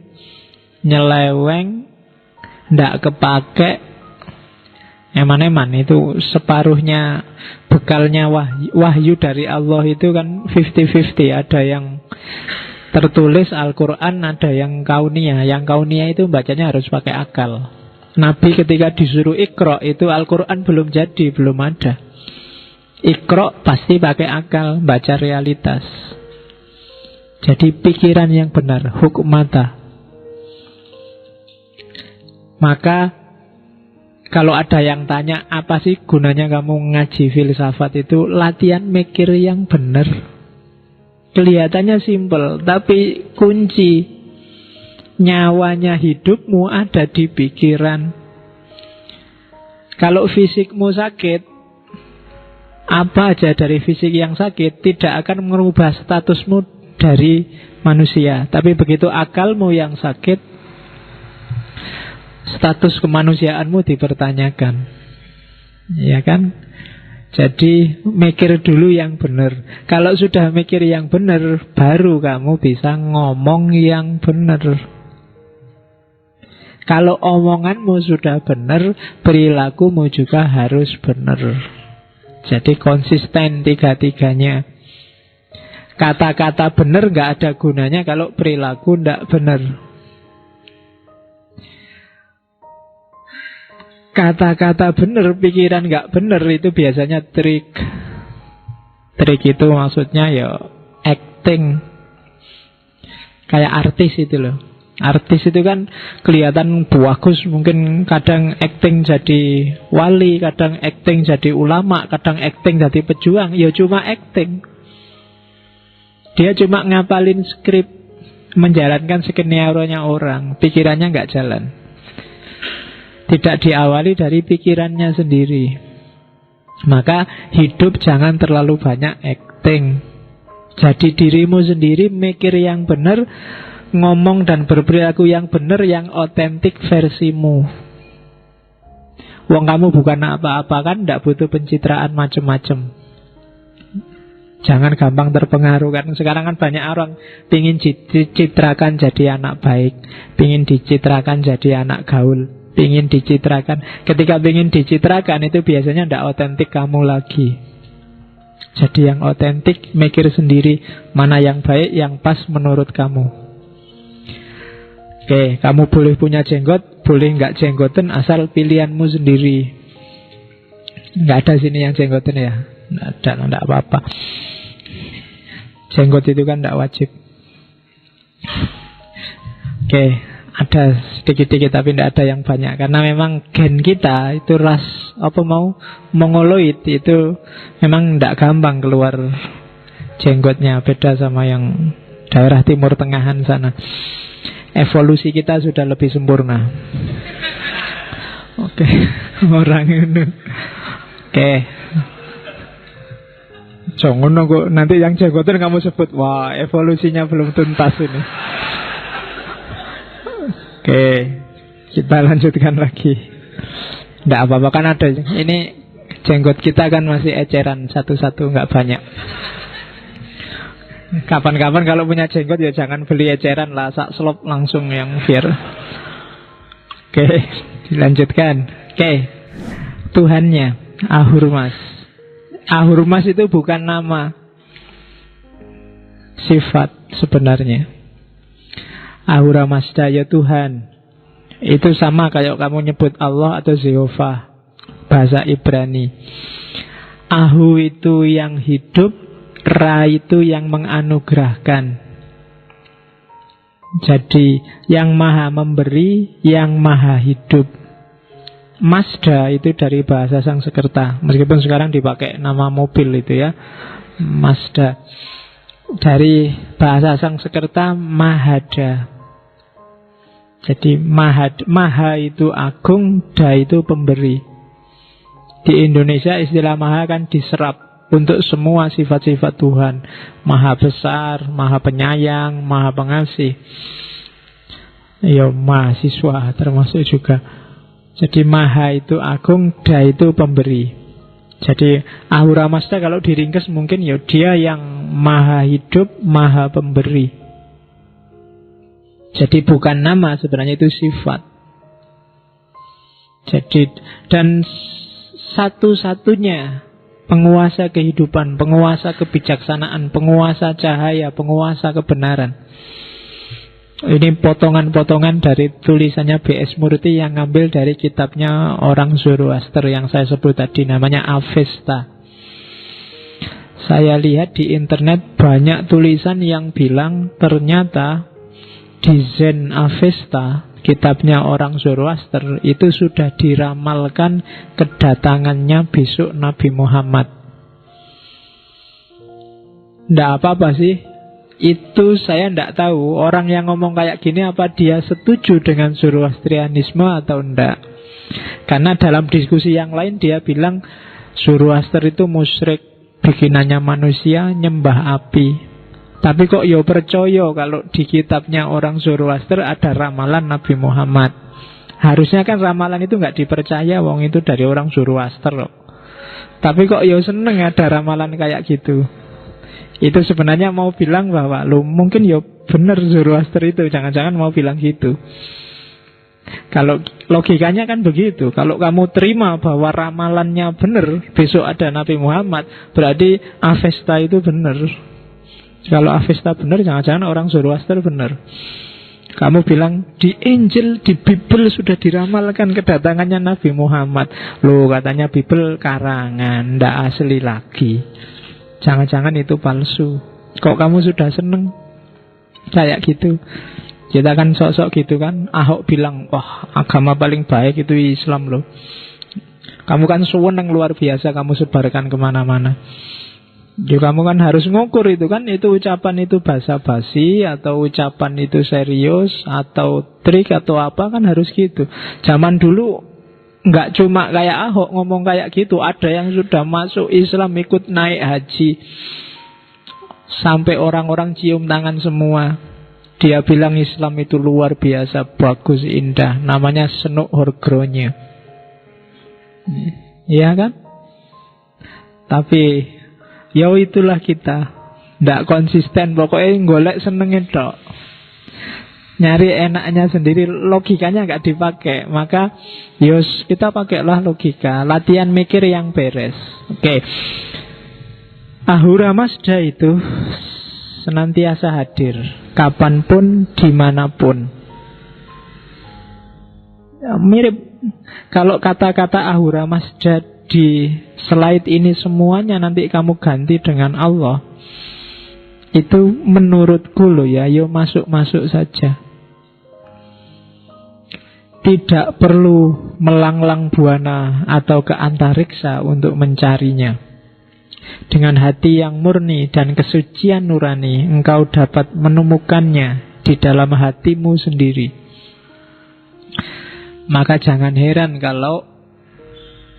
nyeleweng, ndak kepake. Eman-eman itu separuhnya bekalnya wahyu dari Allah itu kan 50-50. Ada yang tertulis Al-Quran, ada yang kauniyah. Yang kauniyah itu bacanya harus pakai akal. Nabi ketika disuruh Iqra itu Al-Quran belum jadi, belum ada. Iqra pasti pakai akal, baca realitas. Jadi pikiran yang benar, hukmata. Maka kalau ada yang tanya, apa sih gunanya kamu ngaji filsafat itu? Latihan mikir yang benar. Kelihatannya simpel, tapi kunci nyawanya hidupmu ada di pikiran. Kalau fisikmu sakit, apa aja dari fisik yang sakit tidak akan merubah statusmu dari manusia. Tapi begitu akalmu yang sakit, status kemanusiaanmu dipertanyakan. Ya kan? Jadi mikir dulu yang benar. Kalau sudah mikir yang benar, baru kamu bisa ngomong yang benar. Kalau omonganmu sudah benar, perilakumu juga harus benar. Jadi konsisten tiga-tiganya. Kata-kata benar gak ada gunanya kalau perilaku tidak benar. Kata-kata benar, pikiran gak benar, itu biasanya trik. Trik itu maksudnya ya acting. Kayak artis itu loh. Artis itu kan kelihatan bagus, mungkin kadang acting jadi wali, kadang acting jadi ulama, kadang acting jadi pejuang. Ya cuma acting. Dia cuma ngapalin skrip, menjalankan skenario-nya orang. Pikirannya gak jalan. Tidak diawali dari pikirannya sendiri. Maka hidup jangan terlalu banyak acting. Jadi dirimu sendiri, mikir yang benar, ngomong dan berperilaku yang benar, yang otentik versimu. Wong kamu bukan apa-apa kan, tidak butuh pencitraan macam-macam. Jangan gampang terpengaruh kan. Sekarang kan banyak orang pingin dicitrakan jadi anak baik, pingin dicitrakan jadi anak gaul, pingin dicitrakan. Ketika pingin dicitrakan itu biasanya tidak otentik kamu lagi. Jadi yang otentik, mikir sendiri mana yang baik, yang pas menurut kamu. Oke, kamu boleh punya jenggot, boleh nggak jenggoten, asal pilihanmu sendiri. Nggak ada sini yang jenggoten ya. Nggak ada, nggak apa-apa. Jenggot itu kan nggak wajib. Oke, ada sedikit-sedikit tapi tidak ada yang banyak. Karena memang gen kita itu ras mongoloid itu memang tidak gampang keluar jenggotnya. Beda sama yang daerah timur tengahan sana. Evolusi kita sudah lebih sempurna. Oke, orang ini. Oke. Jangan nunggu nanti yang jenggotan kamu sebut, wah evolusinya belum tuntas ini. Oke, kita lanjutkan lagi. Tidak apa-apa kan ada. Ini jenggot kita kan masih eceran satu-satu, nggak banyak. Kapan-kapan kalau punya jenggot ya jangan beli eceran lah, sak selop langsung yang biar. Oke, dilanjutkan. Oke, Tuhannya Ahurmas. Ahurmas itu bukan nama, sifat sebenarnya. Ahura Mazda ya Tuhan. Itu sama kayak kamu nyebut Allah atau Jehovah, bahasa Ibrani. Ahu itu yang hidup, Ra itu yang menganugerahkan. Jadi yang maha memberi, yang maha hidup. Mazda itu dari bahasa Sanskerta, meskipun sekarang dipakai nama mobil itu ya, Mazda. Dari bahasa Sanskerta Mahada. Jadi maha itu agung, da itu pemberi. Di Indonesia istilah maha kan diserap. untuk semua sifat-sifat Tuhan. Maha besar, maha penyayang, maha pengasih. Ya, mahasiswa termasuk juga. Jadi maha itu agung, da itu pemberi. Jadi Ahura Mazda kalau diringkas mungkin ya dia yang maha hidup, maha pemberi. Jadi bukan nama, sebenarnya itu sifat. Jadi dan satu-satunya penguasa kehidupan, penguasa kebijaksanaan, penguasa cahaya, penguasa kebenaran. Ini potongan-potongan dari tulisannya B.S. Murty yang ngambil dari kitabnya orang Zoroaster yang saya sebut tadi, namanya Avesta. Saya lihat di internet banyak tulisan yang bilang ternyata di Zen Avesta, kitabnya orang Zoroaster, itu sudah diramalkan kedatangannya besok Nabi Muhammad. Nggak apa-apa sih. Itu saya tidak tahu orang yang ngomong kayak gini apa dia setuju dengan Zoroastrianisme atau enggak. Karena dalam diskusi yang lain dia bilang Zoroaster itu musyrik, bikinannya manusia, nyembah api. Tapi kok ya percaya kalau di kitabnya orang Zoroaster ada ramalan Nabi Muhammad. Harusnya kan ramalan itu nggak dipercaya, wong itu dari orang Zoroaster loh. Tapi kok ya seneng ada ramalan kayak gitu. Itu sebenarnya mau bilang bahwa lo mungkin ya benar Zoroaster itu, jangan-jangan mau bilang gitu. Kalau logikanya kan begitu. Kalau kamu terima bahwa ramalannya benar, besok ada Nabi Muhammad, berarti Avesta itu benar. Kalau Avesta benar, jangan-jangan orang Zoroaster benar. Kamu bilang di Injil, di Bible sudah diramalkan kedatangannya Nabi Muhammad. Loh, katanya Bible karangan, ndak asli lagi. Jangan-jangan itu palsu. Kok kamu sudah seneng kayak gitu? Kita kan sok-sok gitu kan. Ahok bilang, wah agama paling baik itu Islam loh. Kamu kan seneng luar biasa, kamu sebarkan kemana-mana. Ya kamu kan harus ngukur itu kan. Itu ucapan itu basa-basi, atau ucapan itu serius, atau trik, atau apa, kan harus gitu. Zaman dulu nggak cuma kayak Ahok ngomong kayak gitu. Ada yang sudah masuk Islam, ikut naik haji, sampai orang-orang cium tangan semua. Dia bilang Islam itu luar biasa, bagus, indah. Namanya Senuk Horgronye. Iya kan? Tapi ya itulah kita, nggak konsisten. Pokoknya golek senengin tok, nyari enaknya sendiri, logikanya nggak dipakai. Maka yos kita pakailah logika, latihan mikir yang beres. Oke. Ahura Mazda itu senantiasa hadir, kapanpun, dimanapun. Ya, mirip kalau kata-kata Ahura Mazda di slide ini semuanya nanti kamu ganti dengan Allah. Itu menurutku loh ya, yo masuk-masuk saja. Tidak perlu melanglang buana atau ke antariksa untuk mencarinya. Dengan hati yang murni dan kesucian nurani, engkau dapat menemukannya di dalam hatimu sendiri. Maka jangan heran kalau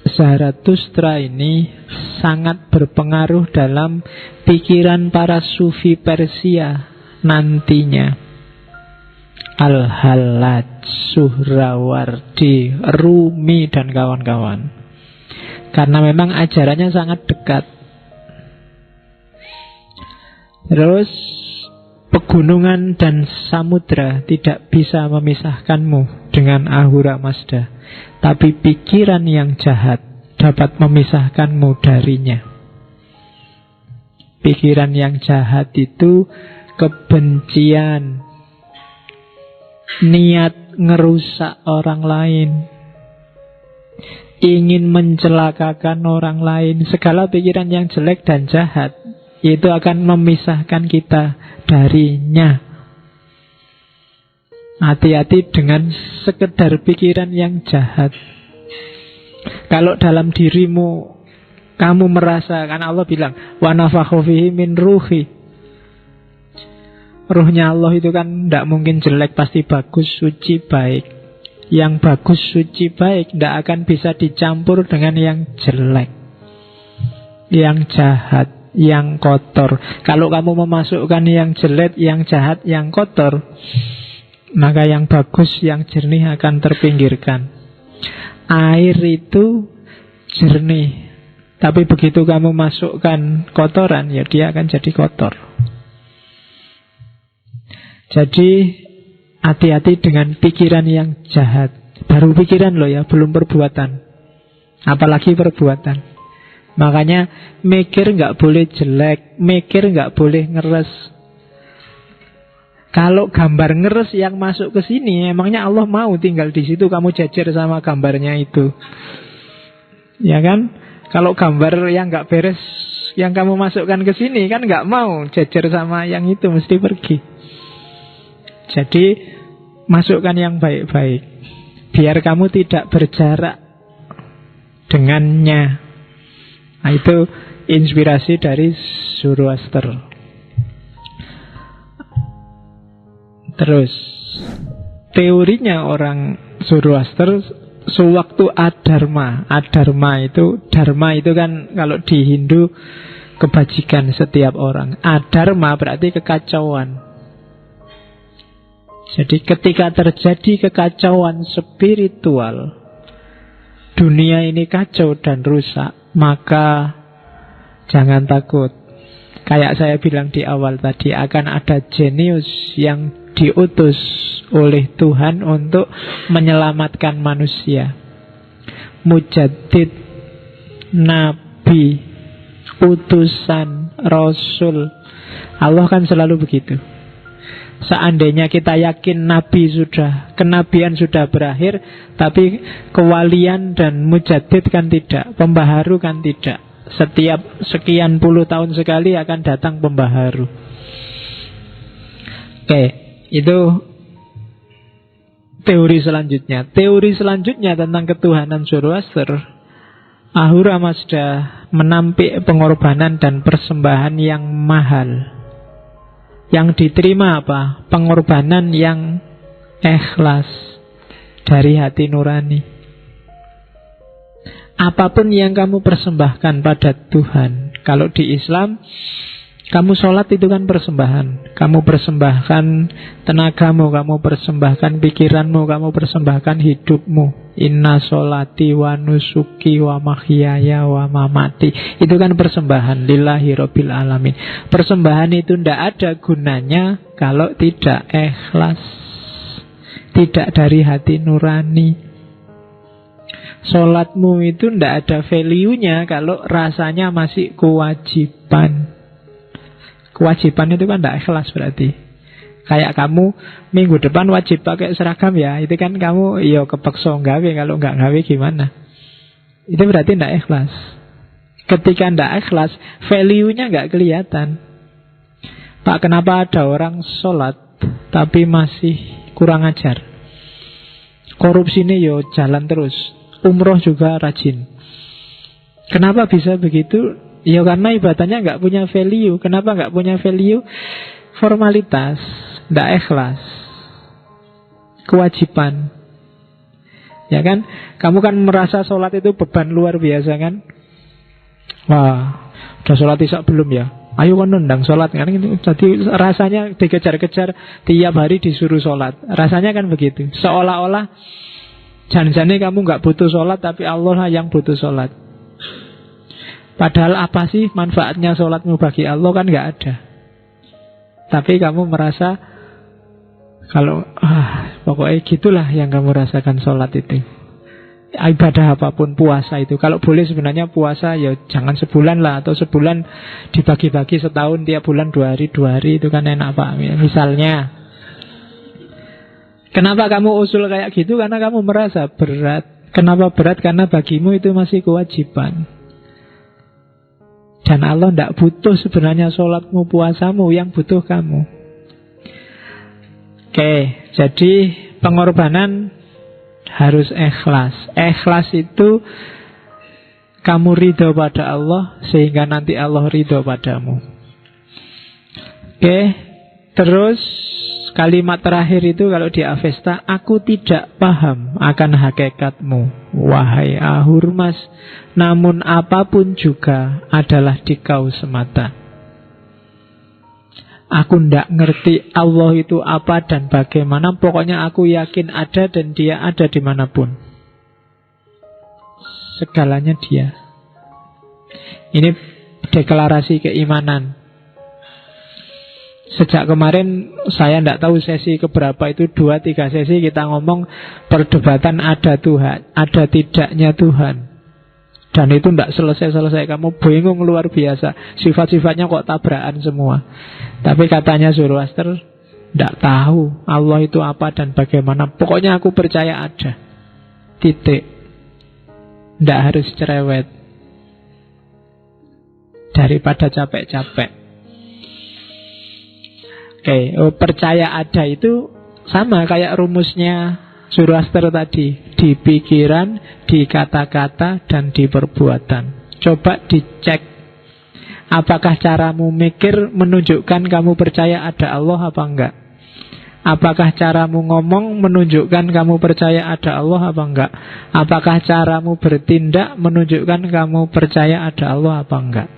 Zarathustra ini sangat berpengaruh dalam pikiran para sufi Persia nantinya. Al-Hallaj, Suhrawardi, Rumi, dan kawan-kawan. Karena memang ajarannya sangat dekat. Terus pegunungan dan samudra tidak bisa memisahkanmu dengan Ahura Mazda. Tapi pikiran yang jahat dapat memisahkanmu darinya. Pikiran yang jahat itu kebencian, niat ngerusak orang lain, ingin mencelakakan orang lain. Segala pikiran yang jelek dan jahat itu akan memisahkan kita darinya. Hati-hati dengan sekedar pikiran yang jahat. Kalau dalam dirimu kamu merasa, kan Allah bilang wa nafakhu fihi min ruhi, ruhnya Allah itu kan tidak mungkin jelek, pasti bagus, suci, baik. Yang bagus, suci, baik tidak akan bisa dicampur dengan yang jelek. yang jahat, yang kotor. Kalau kamu memasukkan yang jelek, yang jahat, yang kotor, maka yang bagus, yang jernih akan terpinggirkan. Air itu jernih, tapi begitu kamu masukkan kotoran, ya dia akan jadi kotor. Jadi hati-hati dengan pikiran yang jahat. Baru pikiran loh ya, belum perbuatan. Apalagi perbuatan. Makanya mikir nggak boleh jelek, mikir nggak boleh ngeres. Kalau gambar ngeres yang masuk ke sini, emangnya Allah mau tinggal di situ kamu jajar sama gambarnya itu? Ya kan? Kalau gambar yang nggak beres yang kamu masukkan ke sini kan nggak mau jajar sama yang itu, mesti pergi. Jadi masukkan yang baik-baik, biar kamu tidak berjarak dengannya. Nah, itu inspirasi dari Zoroaster. Terus teorinya orang Zoroaster sewaktu adharma. Adharma itu, dharma itu kan kalau di Hindu kebajikan setiap orang. Adharma berarti kekacauan. Jadi ketika terjadi kekacauan spiritual, dunia ini kacau dan rusak, maka jangan takut. Kayak saya bilang di awal tadi, akan ada jenius yang diutus oleh Tuhan untuk menyelamatkan manusia. Mujaddid, nabi, utusan, rasul. Allah kan selalu begitu. Seandainya kita yakin nabi sudah, kenabian sudah berakhir, tapi kewalian dan mujaddid kan tidak, pembaharu kan tidak. Setiap sekian puluh tahun sekali akan datang pembaharu. Oke, itu teori selanjutnya. Teori selanjutnya tentang ketuhanan Zoroaster, Ahura Mazda menampik pengorbanan dan persembahan yang mahal. Yang diterima apa? Pengorbanan yang ikhlas dari hati nurani. Apapun yang kamu persembahkan pada Tuhan. Kalau di Islam, kamu sholat itu kan persembahan. Kamu persembahkan tenagamu, kamu persembahkan pikiranmu, kamu persembahkan hidupmu. Inna sholati wa nusuki wa mahyaya wa mamati. Itu kan persembahan lillahi rabbil alamin. Persembahan itu tidak ada gunanya kalau tidak ikhlas, tidak dari hati nurani. Sholatmu itu tidak ada value-nya kalau rasanya masih kewajiban. Kewajiban itu kan tidak ikhlas berarti. Kayak kamu minggu depan wajib pakai seragam ya, itu kan kamu kepeksa gawe, kalau nggak gawe gimana? Itu berarti tidak ikhlas. Ketika tidak ikhlas, value-nya nggak kelihatan. Pak, kenapa ada orang sholat tapi masih kurang ajar? Korupsi ini jalan terus, umroh juga rajin. Kenapa bisa begitu? Ya karena ibadahnya nggak punya value. Kenapa nggak punya value? Formalitas, tidak ikhlas, kewajiban. Ya kan? Kamu kan merasa sholat itu beban luar biasa kan? Wah, udah sholat isya belum ya? Ayo kan nendang sholat kan? Jadi rasanya dikejar-kejar, tiap hari disuruh sholat. Rasanya kan begitu. Seolah-olah jangan-jangan kamu nggak butuh sholat, tapi Allah lah yang butuh sholat. Padahal apa sih manfaatnya sholatmu bagi Allah? Kan nggak ada. Tapi kamu merasa kalau pokoknya gitulah yang kamu rasakan sholat itu. Ibadah apapun, puasa itu, kalau boleh sebenarnya puasa ya jangan sebulan lah, atau sebulan dibagi-bagi setahun, tiap bulan 2 hari itu kan enak Pak. Misalnya, kenapa kamu usul kayak gitu? Karena kamu merasa berat. Kenapa berat? Karena bagimu itu masih kewajiban. Dan Allah tidak butuh sebenarnya sholatmu, puasamu, yang butuh kamu. Oke, jadi pengorbanan harus ikhlas. Ikhlas itu kamu ridho pada Allah, sehingga nanti Allah ridho padamu. Oke, terus Kalimat terakhir itu kalau di Avesta, aku tidak paham akan hakikatmu, wahai Ahurmas, namun apapun juga adalah di kau semata. Aku tidak ngerti Allah itu apa dan bagaimana, pokoknya aku yakin ada dan dia ada dimanapun. Segalanya dia. Ini deklarasi keimanan. Sejak kemarin saya tidak tahu sesi keberapa itu, 2-3 sesi kita ngomong perdebatan ada Tuhan, ada tidaknya Tuhan. Dan itu tidak selesai-selesai, kamu bingung luar biasa. Sifat-sifatnya kok tabrakan semua. Tapi katanya Zoroaster tidak tahu Allah itu apa dan bagaimana. Pokoknya aku percaya ada. Titik. Tidak harus cerewet. Daripada capek-capek. Percaya ada itu sama kayak rumusnya Zoroaster tadi. Di pikiran, di kata-kata, dan di perbuatan. Coba dicek, apakah caramu mikir menunjukkan kamu percaya ada Allah apa enggak? Apakah caramu ngomong menunjukkan kamu percaya ada Allah apa enggak? Apakah caramu bertindak menunjukkan kamu percaya ada Allah apa enggak?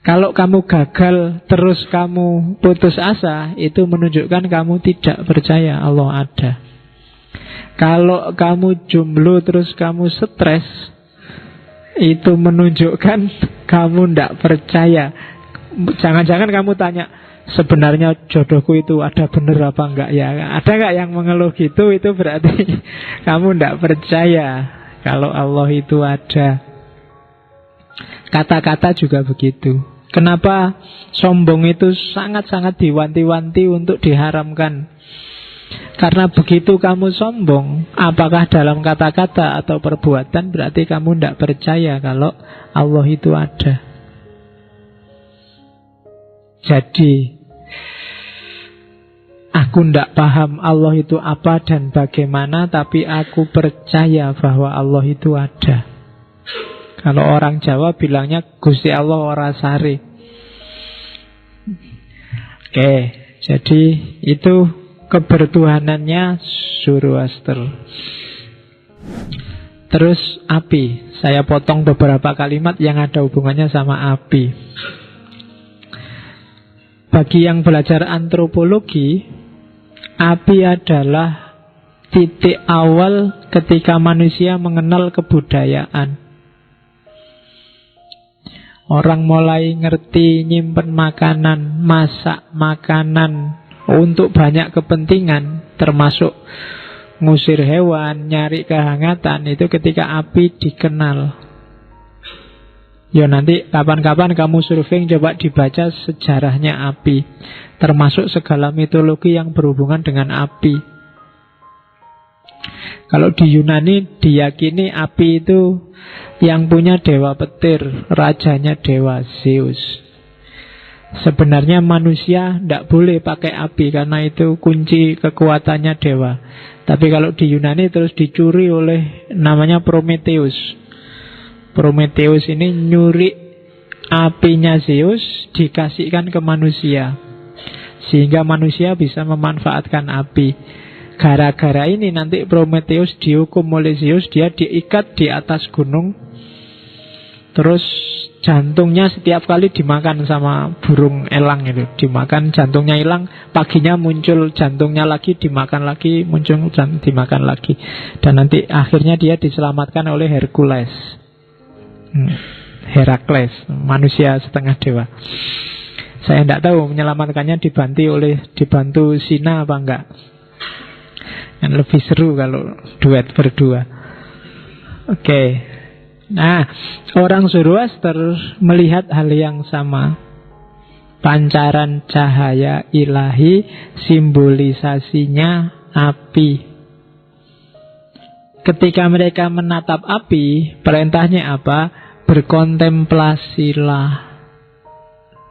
Kalau kamu gagal terus kamu putus asa, itu menunjukkan kamu tidak percaya Allah ada. Kalau kamu jomblo terus kamu stres, itu menunjukkan kamu tidak percaya. Jangan-jangan kamu tanya, sebenarnya jodohku itu ada benar apa enggak ya? Ada enggak yang mengeluh gitu? Itu berarti kamu tidak percaya kalau Allah itu ada. Kata-kata juga begitu. Kenapa sombong itu sangat-sangat diwanti-wanti untuk diharamkan? Karena begitu kamu sombong, apakah dalam kata-kata atau perbuatan, berarti kamu tidak percaya kalau Allah itu ada. Jadi aku tidak paham Allah itu apa dan bagaimana, tapi aku percaya bahwa Allah itu ada. Kalau orang Jawa bilangnya Gusti Allah ora sare. Oke, jadi itu kebertuhanannya Zoroaster. Terus api. Saya potong beberapa kalimat yang ada hubungannya sama api. Bagi yang belajar antropologi, api adalah titik awal ketika manusia mengenal kebudayaan. Orang mulai ngerti nyimpen makanan, masak makanan untuk banyak kepentingan, termasuk ngusir hewan, nyari kehangatan, itu ketika api dikenal. Ya nanti kapan-kapan kamu surfing, coba dibaca sejarahnya api, termasuk segala mitologi yang berhubungan dengan api. Kalau di Yunani diyakini api itu yang punya dewa petir, rajanya dewa Zeus. Sebenarnya manusia tidak boleh pakai api karena itu kunci kekuatannya dewa. Tapi kalau di Yunani terus dicuri oleh namanya Prometheus. Prometheus ini nyuri apinya Zeus, dikasihkan ke manusia, sehingga manusia bisa memanfaatkan api. Gara-gara ini nanti Prometheus dihukum oleh Zeus. Dia diikat di atas gunung, terus jantungnya setiap kali dimakan sama burung elang itu. Dimakan, jantungnya hilang, paginya muncul jantungnya lagi, dimakan lagi, muncul dimakan lagi. Dan nanti akhirnya dia diselamatkan oleh Hercules, Herakles, manusia setengah dewa. Saya tidak tahu menyelamatkannya dibantu Sina apa enggak. Yang lebih seru kalau duet berdua. Oke. Nah, orang Zoroaster melihat hal yang sama. Pancaran cahaya ilahi, simbolisasinya api. Ketika mereka menatap api, perintahnya apa? Berkontemplasilah.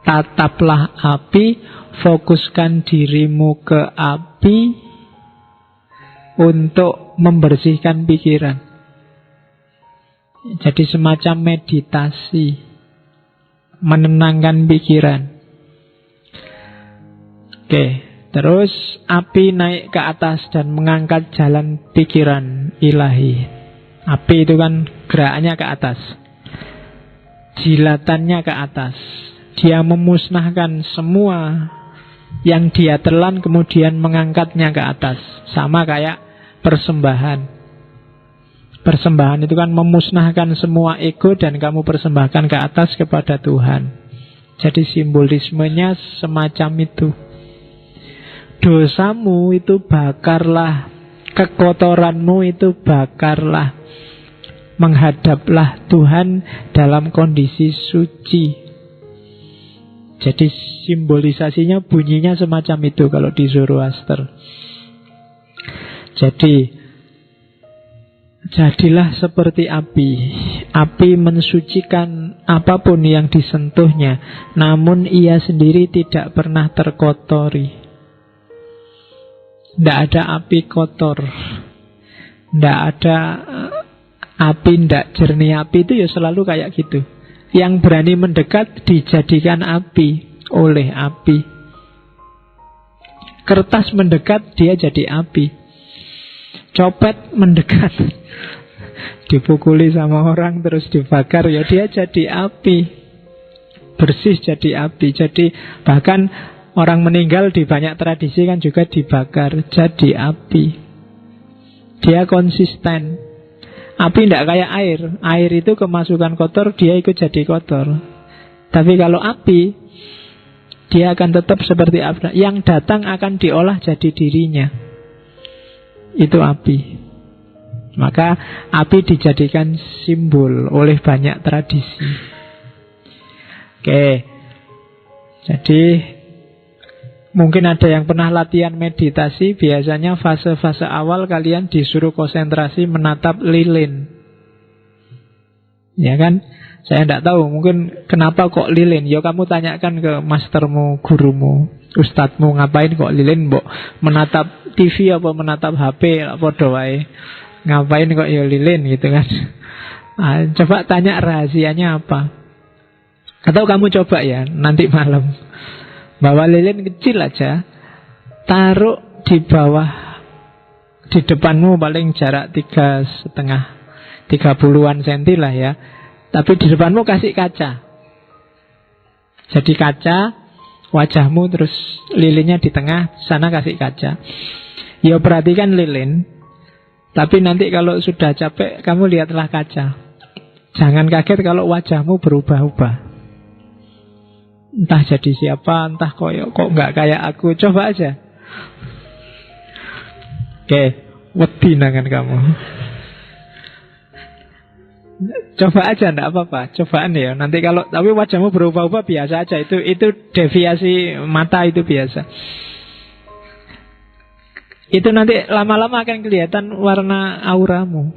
Tataplah api, fokuskan dirimu ke api untuk membersihkan pikiran. Jadi semacam meditasi, menenangkan pikiran. Oke, terus api naik ke atas dan mengangkat jalan pikiran ilahi. Api itu kan gerakannya ke atas, jilatannya ke atas. Dia memusnahkan semua yang dia telan, kemudian mengangkatnya ke atas. Sama kayak persembahan. Persembahan itu kan memusnahkan semua ego dan kamu persembahkan ke atas kepada Tuhan. Jadi simbolismenya semacam itu. Dosamu itu bakarlah, kekotoranmu itu bakarlah. Menghadaplah Tuhan dalam kondisi suci. Jadi simbolisasinya bunyinya semacam itu kalau di Zoroaster. Jadilah seperti api. Api mensucikan apapun yang disentuhnya, namun ia sendiri tidak pernah terkotori. Tidak ada api kotor, tidak ada api tidak jernih. Api itu ya selalu kayak gitu. Yang berani mendekat dijadikan api oleh api. Kertas mendekat, dia jadi api. Copet mendekat, dipukuli sama orang terus dibakar, ya dia jadi api. Bersih jadi api. Jadi bahkan orang meninggal di banyak tradisi kan juga dibakar, jadi api. Dia konsisten. Api tidak kayak air. Air itu kemasukan kotor, dia ikut jadi kotor. Tapi kalau api, dia akan tetap seperti api. Yang datang akan diolah jadi dirinya. Itu api. Maka api dijadikan simbol oleh banyak tradisi. Oke. Jadi mungkin ada yang pernah latihan meditasi. Biasanya fase-fase awal kalian disuruh konsentrasi menatap lilin. Ya kan? Saya tidak tahu mungkin kenapa kok lilin. Ya kamu tanyakan ke mastermu, gurumu, ustadzmu, ngapain kok lilin, mbok menatap TV apa menatap HP apa doai. Ngapain kok ya lilin gitu kan. Coba tanya rahasianya apa. Atau kamu coba ya nanti malam, bawa lilin kecil aja, taruh di bawah, di depanmu paling jarak 30-an senti lah ya. Tapi di depanmu kasih kaca. Jadi kaca, wajahmu, terus lilinnya di tengah, sana kasih kaca. Ya perhatikan lilin. Tapi nanti kalau sudah capek, kamu lihatlah kaca. Jangan kaget kalau wajahmu berubah-ubah. Entah jadi siapa, entah kok nggak kayak aku. Coba aja. Oke, wedi nangan kamu. Coba aja, enggak apa-apa. Cobaan ya. Nanti kalau tapi wajahmu berubah-ubah biasa aja. Itu deviasi mata itu biasa. Itu nanti lama-lama akan kelihatan warna auramu.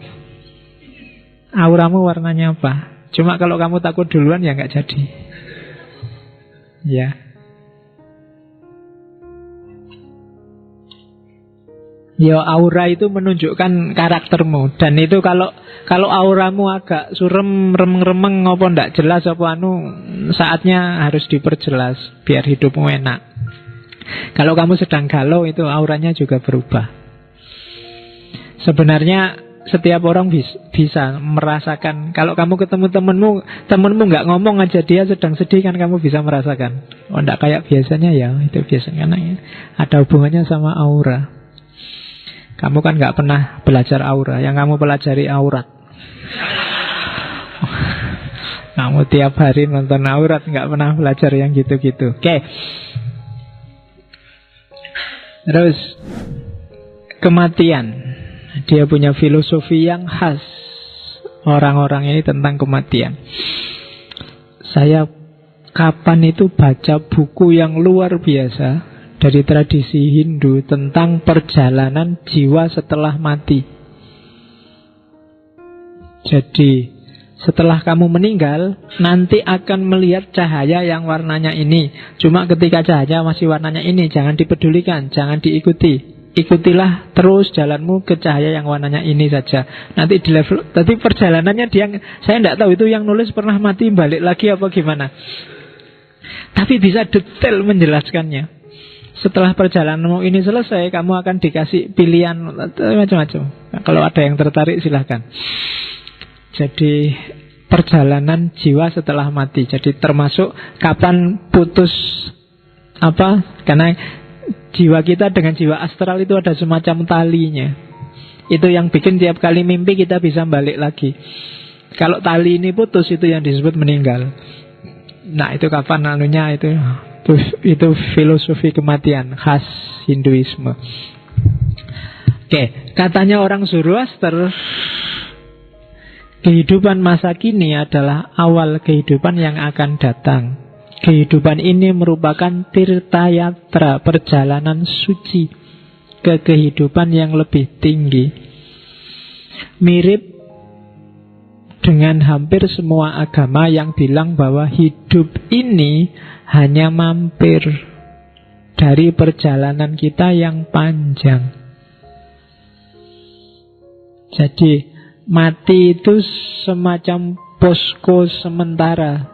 Auramu warnanya apa? Cuma kalau kamu takut duluan ya nggak jadi. Ya. Ya aura itu menunjukkan karaktermu. Dan itu kalau auramu agak surem, remeng-remeng apa ndak jelas apa saatnya harus diperjelas biar hidupmu enak. Kalau kamu sedang galau itu auranya juga berubah. Sebenarnya setiap orang bisa merasakan. Kalau kamu ketemu temenmu nggak ngomong aja dia sedang sedih kan kamu bisa merasakan. Oh ndak kayak biasanya ya. Itu biasanya ada hubungannya sama aura. Kamu kan nggak pernah belajar aura. Yang kamu pelajari aurat. Kamu tiap hari nonton aurat, nggak pernah belajar yang gitu-gitu. Oke. Terus kematian. Dia punya filosofi yang khas. Orang-orang ini tentang kematian. Saya kapan itu baca buku yang luar biasa dari tradisi Hindu tentang perjalanan jiwa setelah mati. Jadi setelah kamu meninggal, nanti akan melihat cahaya yang warnanya ini. Cuma ketika cahaya masih warnanya ini, jangan dipedulikan, jangan diikuti. Ikutilah terus jalanmu ke cahaya yang warnanya ini saja. Nanti di level, tadi perjalanannya saya tidak tahu itu yang nulis pernah mati balik lagi apa gimana. Tapi bisa detail menjelaskannya. setelah perjalananmu ini selesai, kamu akan dikasih pilihan macam-macam. Nah, kalau ada yang tertarik silahkan. Jadi perjalanan jiwa setelah mati. Jadi termasuk kapan putus apa? Karena jiwa kita dengan jiwa astral itu ada semacam talinya. Itu yang bikin tiap kali mimpi kita bisa balik lagi. Kalau tali ini putus, itu yang disebut meninggal. Nah, itu kapan anunya itu filosofi kematian khas Hinduisme. Oke, katanya orang Zoroaster, kehidupan masa kini adalah awal kehidupan yang akan datang. Kehidupan ini merupakan tirtayatra, perjalanan suci ke kehidupan yang lebih tinggi. Mirip dengan hampir semua agama yang bilang bahwa hidup ini hanya mampir dari perjalanan kita yang panjang. Jadi mati itu semacam posko sementara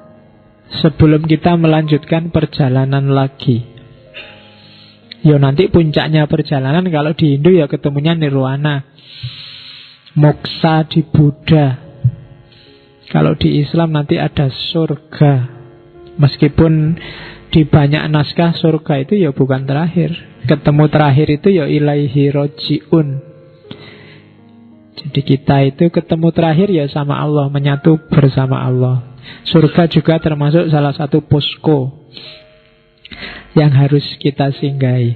sebelum kita melanjutkan perjalanan lagi. Ya nanti puncaknya perjalanan kalau di Hindu ya ketemunya nirwana, moksa di Buddha. Kalau di Islam nanti ada surga. Meskipun di banyak naskah surga itu ya bukan terakhir. Ketemu terakhir itu ya ilaihi roji'un. Jadi kita itu ketemu terakhir ya sama Allah, menyatu bersama Allah. Surga juga termasuk salah satu posko yang harus kita singgahi.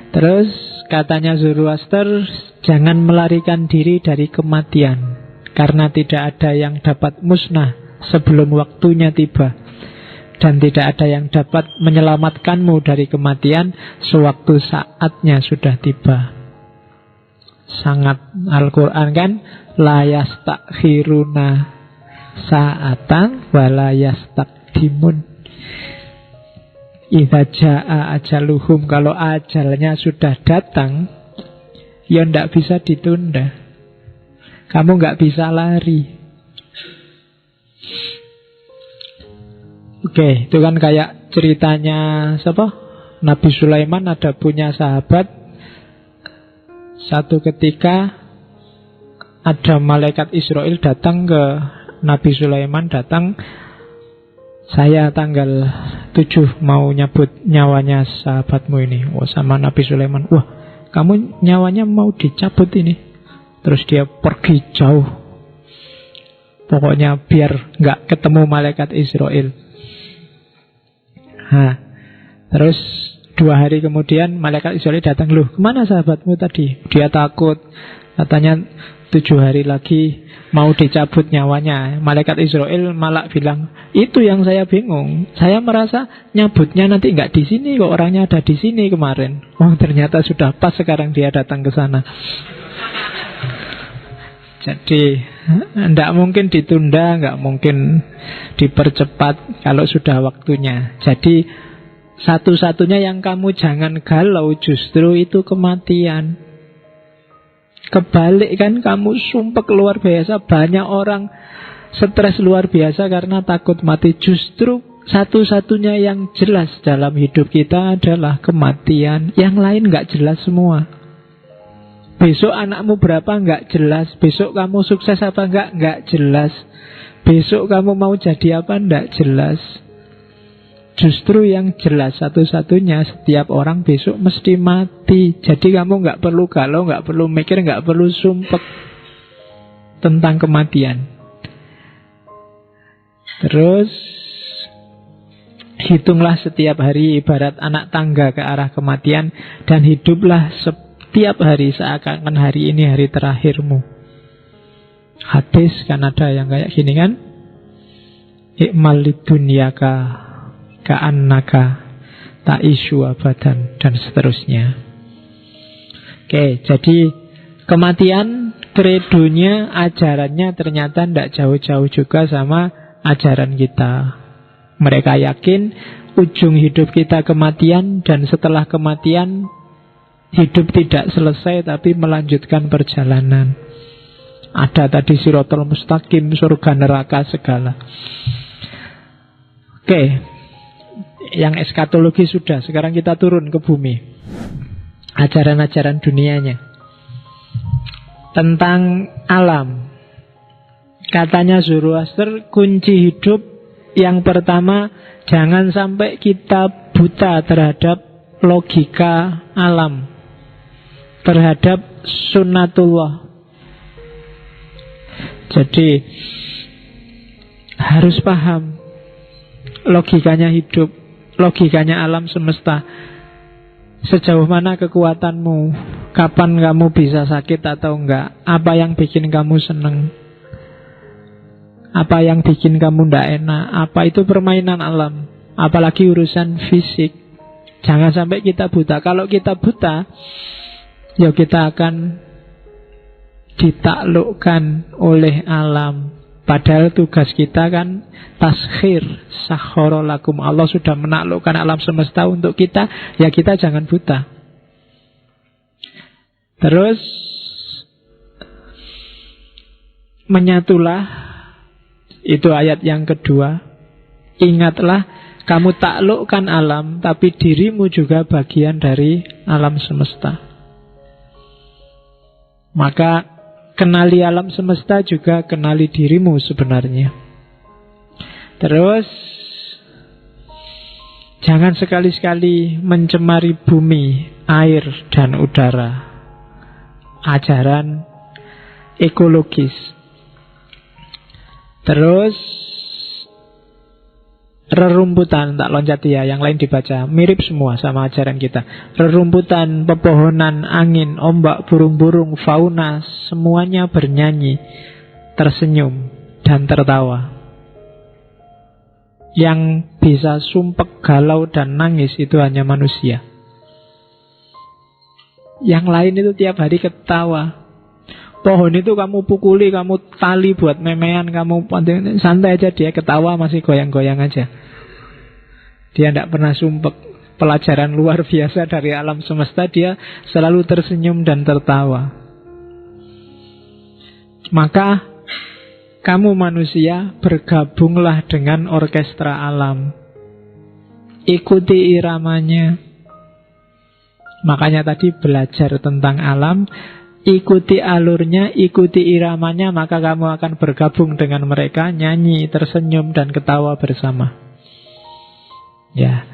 Terus katanya Zoroaster, jangan melarikan diri dari kematian, karena tidak ada yang dapat musnah sebelum waktunya tiba, dan tidak ada yang dapat menyelamatkanmu dari kematian sewaktu saatnya sudah tiba. Sangat Al-Quran kan, la yastakhiruna sa'atan wa la yastaqdimun. Idza jaa ajaluhum, kalau ajalnya sudah datang ya ndak bisa ditunda. Kamu nggak bisa lari. Oke, itu kan kayak ceritanya siapa? Nabi Sulaiman ada punya sahabat. Satu ketika ada malaikat Israel datang ke Nabi Sulaiman, datang, saya tanggal 7 mau nyabut nyawanya sahabatmu ini. Oh, sama Nabi Sulaiman, wah kamu nyawanya mau dicabut ini. Terus dia pergi jauh, pokoknya biar nggak ketemu malaikat Israel. Terus 2 hari kemudian malaikat Israel datang. Loh, kemana sahabatmu tadi? Dia takut, katanya 7 hari lagi mau dicabut nyawanya. Malaikat Israel malah bilang, itu yang saya bingung. Saya merasa nyabutnya nanti nggak di sini, kok orangnya ada di sini kemarin. Oh, ternyata sudah pas sekarang dia datang ke sana. Jadi tidak mungkin ditunda, nggak mungkin dipercepat kalau sudah waktunya. Jadi satu-satunya yang kamu jangan galau justru itu kematian. Kebalik kan, kamu sumpek luar biasa. Banyak orang stres luar biasa karena takut mati. Justru satu-satunya yang jelas dalam hidup kita adalah kematian. Yang lain nggak jelas semua. Besok anakmu berapa nggak jelas. Besok kamu sukses apa nggak jelas. Besok kamu mau jadi apa nggak jelas. Justru yang jelas satu-satunya, setiap orang besok mesti mati. Jadi kamu nggak perlu galau, nggak perlu mikir, nggak perlu sumpek tentang kematian. Terus hitunglah setiap hari ibarat anak tangga ke arah kematian, dan hiduplah setiap hari seakan-akan hari ini hari terakhirmu. Hadis kan ada yang kayak gini kan, ikmal lidunyaka ka'annaka ta'ishu abadan, dan seterusnya. Oke, jadi kematian kredonya, ajarannya ternyata tidak jauh-jauh juga sama ajaran kita. Mereka yakin ujung hidup kita kematian, dan setelah kematian hidup tidak selesai tapi melanjutkan perjalanan. Ada tadi siratal mustaqim, surga neraka segala. Oke, Yang eskatologi sudah, sekarang kita turun ke bumi. Ajaran-ajaran dunianya tentang alam. Katanya Zoroaster, kunci hidup yang pertama, jangan sampai kita buta terhadap logika alam, terhadap sunnatullah. Jadi harus paham logikanya hidup, logikanya alam semesta. Sejauh mana kekuatanmu, kapan kamu bisa sakit atau enggak, apa yang bikin kamu seneng, apa yang bikin kamu ndak enak, apa itu permainan alam. Apalagi urusan fisik. Jangan sampai kita buta. Kalau kita buta, ya kita akan ditaklukkan oleh alam. Padahal tugas kita kan taskhir, sakhara lakum. Allah sudah menaklukkan alam semesta untuk kita, ya kita jangan buta. Terus menyatulah, itu ayat yang kedua. Ingatlah, kamu taklukkan alam, tapi dirimu juga bagian dari alam semesta. Maka kenali alam semesta juga kenali dirimu sebenarnya. Terus jangan sekali-sekali mencemari bumi, air, dan udara. Ajaran ekologis. Terus rerumputan, tak loncat ya, yang lain dibaca. Mirip semua sama ajaran kita. Rerumputan, pepohonan, angin, ombak, burung-burung, fauna, semuanya bernyanyi, tersenyum, dan tertawa. Yang bisa sumpek, galau, dan nangis itu hanya manusia. Yang lain itu tiap hari ketawa. Pohon itu kamu pukuli, kamu tali buat memean, kamu santai aja, dia ketawa masih goyang-goyang aja. Dia tidak pernah sumpek. Pelajaran luar biasa dari alam semesta, dia selalu tersenyum dan tertawa. Maka kamu manusia bergabunglah dengan orkestra alam. Ikuti iramanya. Makanya tadi belajar tentang alam, ikuti alurnya, ikuti iramanya, maka kamu akan bergabung dengan mereka, nyanyi, tersenyum, dan ketawa bersama. Ya,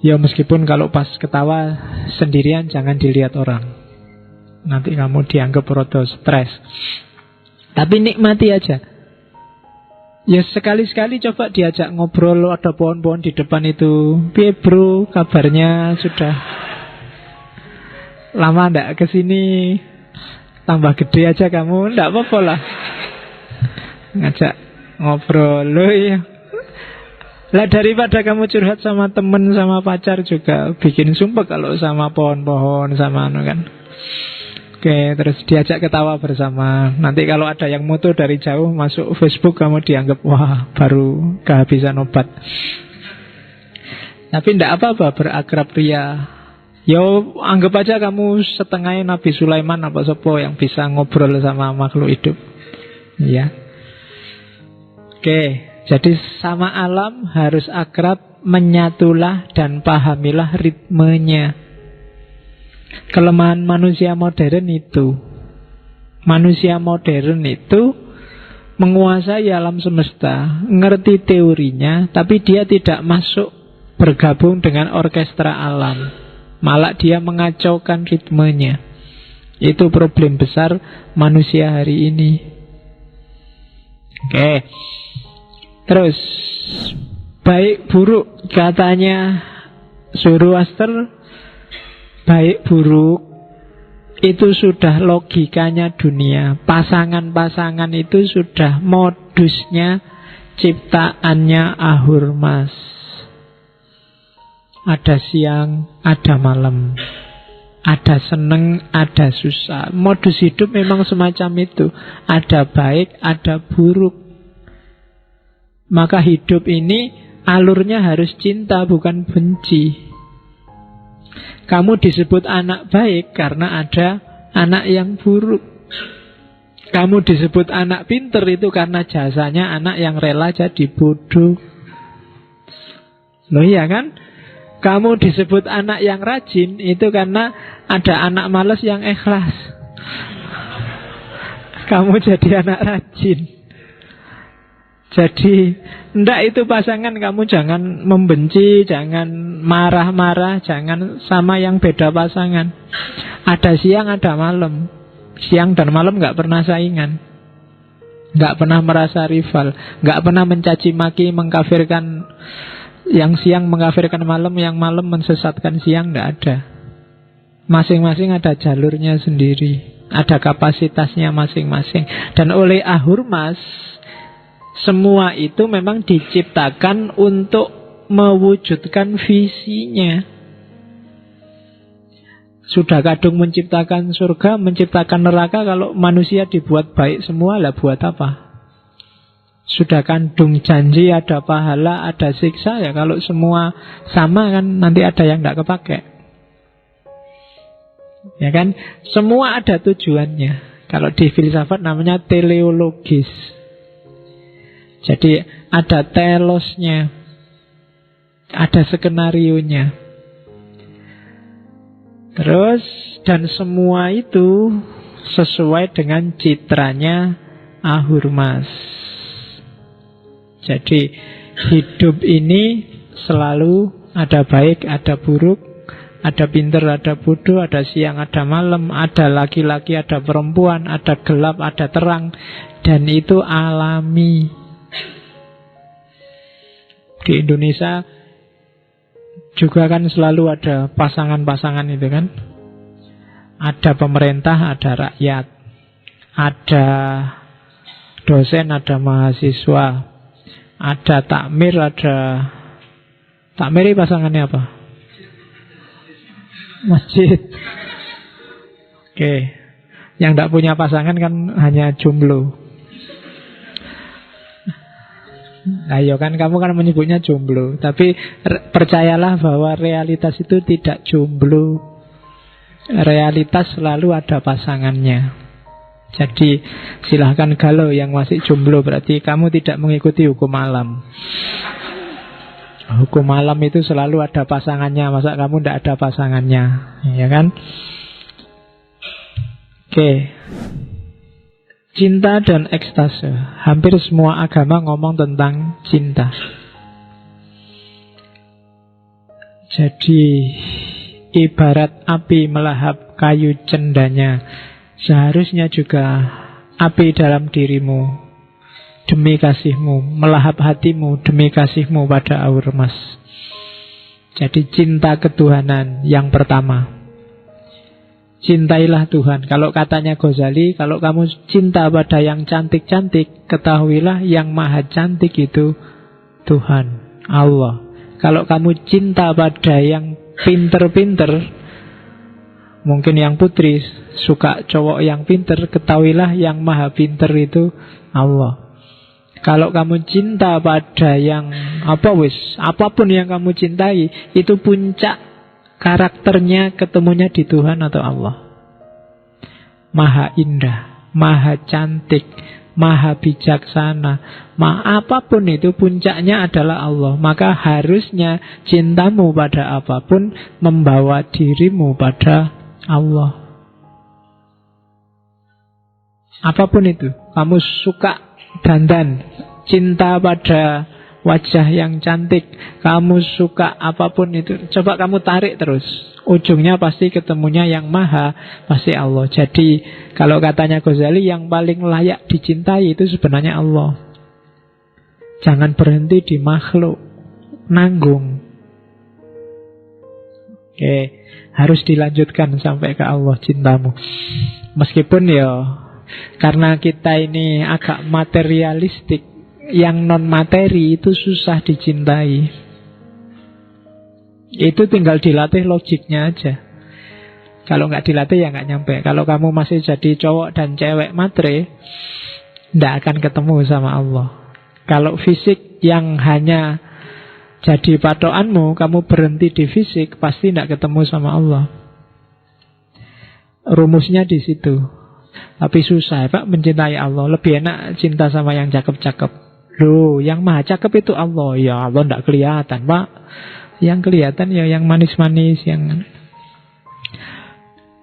meskipun kalau pas ketawa sendirian jangan dilihat orang. Nanti kamu dianggap rodo stres. Tapi nikmati aja. Ya sekali-sekali coba diajak ngobrol, ada pohon-pohon di depan itu. Piye bro, kabarnya sudah lama ndak kesini? Tambah gede aja kamu, ndak apa-apa lah. Ngajak ngobrol loh ya. Lah daripada kamu curhat sama temen, sama pacar juga bikin sumpah kalau sama pohon-pohon, sama anu kan. Oke, terus diajak ketawa bersama. Nanti kalau ada yang moto dari jauh masuk Facebook, kamu dianggap wah baru kehabisan obat. Tapi ndak apa-apa berakrab ria. Yo, anggap aja kamu setengahnya Nabi Sulaiman apa sopo yang bisa ngobrol sama makhluk hidup. Ya. Oke, jadi sama alam harus akrab, menyatulah dan pahamilah ritmenya. Kelemahan manusia modern itu. Manusia modern itu menguasai alam semesta, ngerti teorinya, tapi dia tidak masuk bergabung dengan orkestra alam. Malah dia mengacaukan ritmenya. Itu problem besar manusia hari ini. Oke. Terus baik buruk, katanya Zoroaster, baik buruk itu sudah logikanya dunia. Pasangan-pasangan itu sudah modusnya ciptaannya Ahurmas. Ada siang, ada malam, ada seneng, ada susah. Modus hidup memang semacam itu. Ada baik, ada buruk. Maka hidup ini alurnya harus cinta, bukan benci. Kamu disebut anak baik karena ada anak yang buruk. Kamu disebut anak pinter itu karena jasanya anak yang rela jadi bodoh. Loh iya kan? Kamu disebut anak yang rajin itu karena ada anak malas yang ikhlas. Kamu jadi anak rajin. Jadi ndak itu pasangan, kamu jangan membenci, jangan marah-marah, jangan sama yang beda pasangan. Ada siang, ada malam. Siang dan malam gak pernah saingan, gak pernah merasa rival, gak pernah mencaci maki, mengkafirkan. Yang siang mengkafirkan malam, yang malam mensesatkan siang, tidak ada. Masing-masing ada jalurnya sendiri, ada kapasitasnya masing-masing. Dan oleh Ahurmas, semua itu memang diciptakan untuk mewujudkan visinya. Sudah kadung menciptakan surga, menciptakan neraka. Kalau manusia dibuat baik semua, lah buat apa? Sudah kandung janji ada pahala, ada siksa. Ya kalau semua sama kan nanti ada yang tidak kepake. Ya kan? Semua ada tujuannya. Kalau di filsafat namanya teleologis. Jadi ada telosnya, ada skenarionya. Terus dan semua itu sesuai dengan citranya Ahurmas. Jadi hidup ini selalu ada baik, ada buruk, ada pintar, ada bodoh, ada siang, ada malam, ada laki-laki, ada perempuan, ada gelap, ada terang. Dan itu alami. Di Indonesia juga kan selalu ada pasangan-pasangan itu kan. Ada pemerintah, ada rakyat, ada dosen, ada mahasiswa, ada takmir, ada takmir. Pasangannya apa? Masjid. Oke. Yang tidak punya pasangan kan hanya jomblo. Ayo kan kamu kan menyebutnya jomblo, tapi percayalah bahwa realitas itu tidak jomblo. Realitas selalu ada pasangannya. Jadi silahkan galau yang masih jomblo, berarti kamu tidak mengikuti hukum alam. Hukum alam itu selalu ada pasangannya. Masa kamu tidak ada pasangannya? Ya kan? Oke. Cinta dan ekstase. Hampir semua agama ngomong tentang cinta. Jadi ibarat api melahap kayu cendanya, seharusnya juga api dalam dirimu demi kasihmu, melahap hatimu demi kasihmu pada Ahurmas. Jadi cinta ketuhanan yang pertama. Cintailah Tuhan. Kalau katanya Ghazali, kalau kamu cinta pada yang cantik-cantik, ketahuilah yang maha cantik itu Tuhan, Allah. Kalau kamu cinta pada yang pinter-pinter, mungkin yang putri suka cowok yang pinter, ketahuilah yang maha pinter itu Allah. Kalau kamu cinta pada yang apapun yang kamu cintai, itu puncak karakternya ketemunya di Tuhan atau Allah. Maha indah, maha cantik, maha bijaksana, apapun itu puncaknya adalah Allah. Maka harusnya cintamu pada apapun membawa dirimu pada Allah. Apapun itu, kamu suka dandan, cinta pada wajah yang cantik, kamu suka apapun itu, coba kamu tarik terus, ujungnya pasti ketemunya yang maha, pasti Allah. Jadi kalau katanya Ghazali, yang paling layak dicintai itu sebenarnya Allah. Jangan berhenti di makhluk, nanggung. Oke, harus dilanjutkan sampai ke Allah cintamu. Meskipun ya karena kita ini agak materialistik, yang non-materi itu susah dicintai. Itu tinggal dilatih logiknya aja. Kalau nggak dilatih ya nggak nyampe. Kalau kamu masih jadi cowok dan cewek matre, nggak akan ketemu sama Allah. Kalau fisik yang hanya jadi patokanmu, kamu berhenti di fisik, pasti nggak ketemu sama Allah. Rumusnya di situ. Tapi susah Pak mencintai Allah. Lebih enak cinta sama yang cakep-cakep. Loh, yang maha cakep itu Allah. Ya Allah tidak kelihatan, Pak. Yang kelihatan ya yang manis-manis, yang...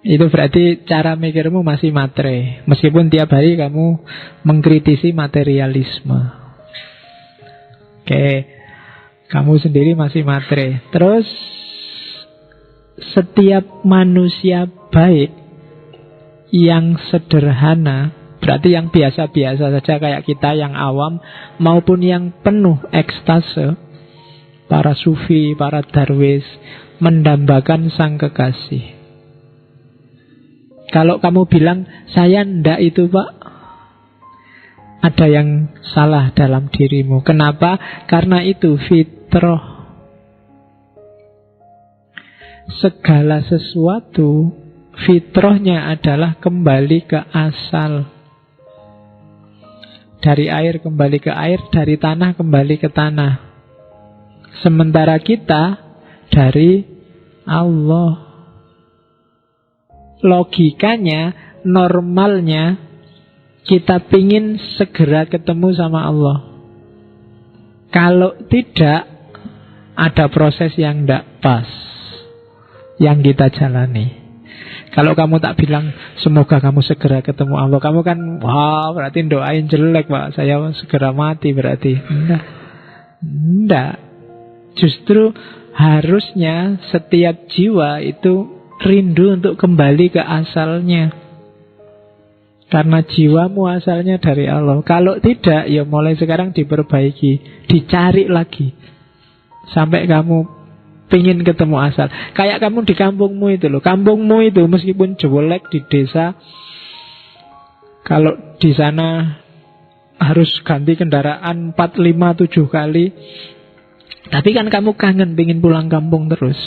Itu berarti cara mikirmu masih matre. Meskipun tiap hari kamu mengkritisi materialisme. Oke, kamu sendiri masih matre. Terus, setiap manusia baik yang sederhana, berarti yang biasa-biasa saja kayak kita yang awam, maupun yang penuh ekstase, para sufi, para darwis, mendambakan sang kekasih. Kalau kamu bilang, saya ndak itu Pak, ada yang salah dalam dirimu. Kenapa? Karena itu fitrah. Segala sesuatu, fitrahnya adalah kembali ke asal. Dari air kembali ke air, dari tanah kembali ke tanah. Sementara kita dari Allah. Logikanya, normalnya, kita pingin segera ketemu sama Allah. Kalau tidak, ada proses yang tidak pas yang kita jalani. Kalau kamu tak bilang, semoga kamu segera ketemu Allah, kamu kan, wah berarti doain jelek Pak, saya segera mati berarti. Enggak. Justru harusnya setiap jiwa itu rindu untuk kembali ke asalnya. Karena jiwamu asalnya dari Allah. Kalau tidak, ya mulai sekarang diperbaiki, dicari lagi sampai kamu pingin ketemu asal. Kayak kamu di kampungmu itu loh. Kampungmu itu meskipun jelek di desa, kalau di sana harus ganti kendaraan 4, 5, 7 kali, tapi kan kamu kangen pingin pulang kampung terus.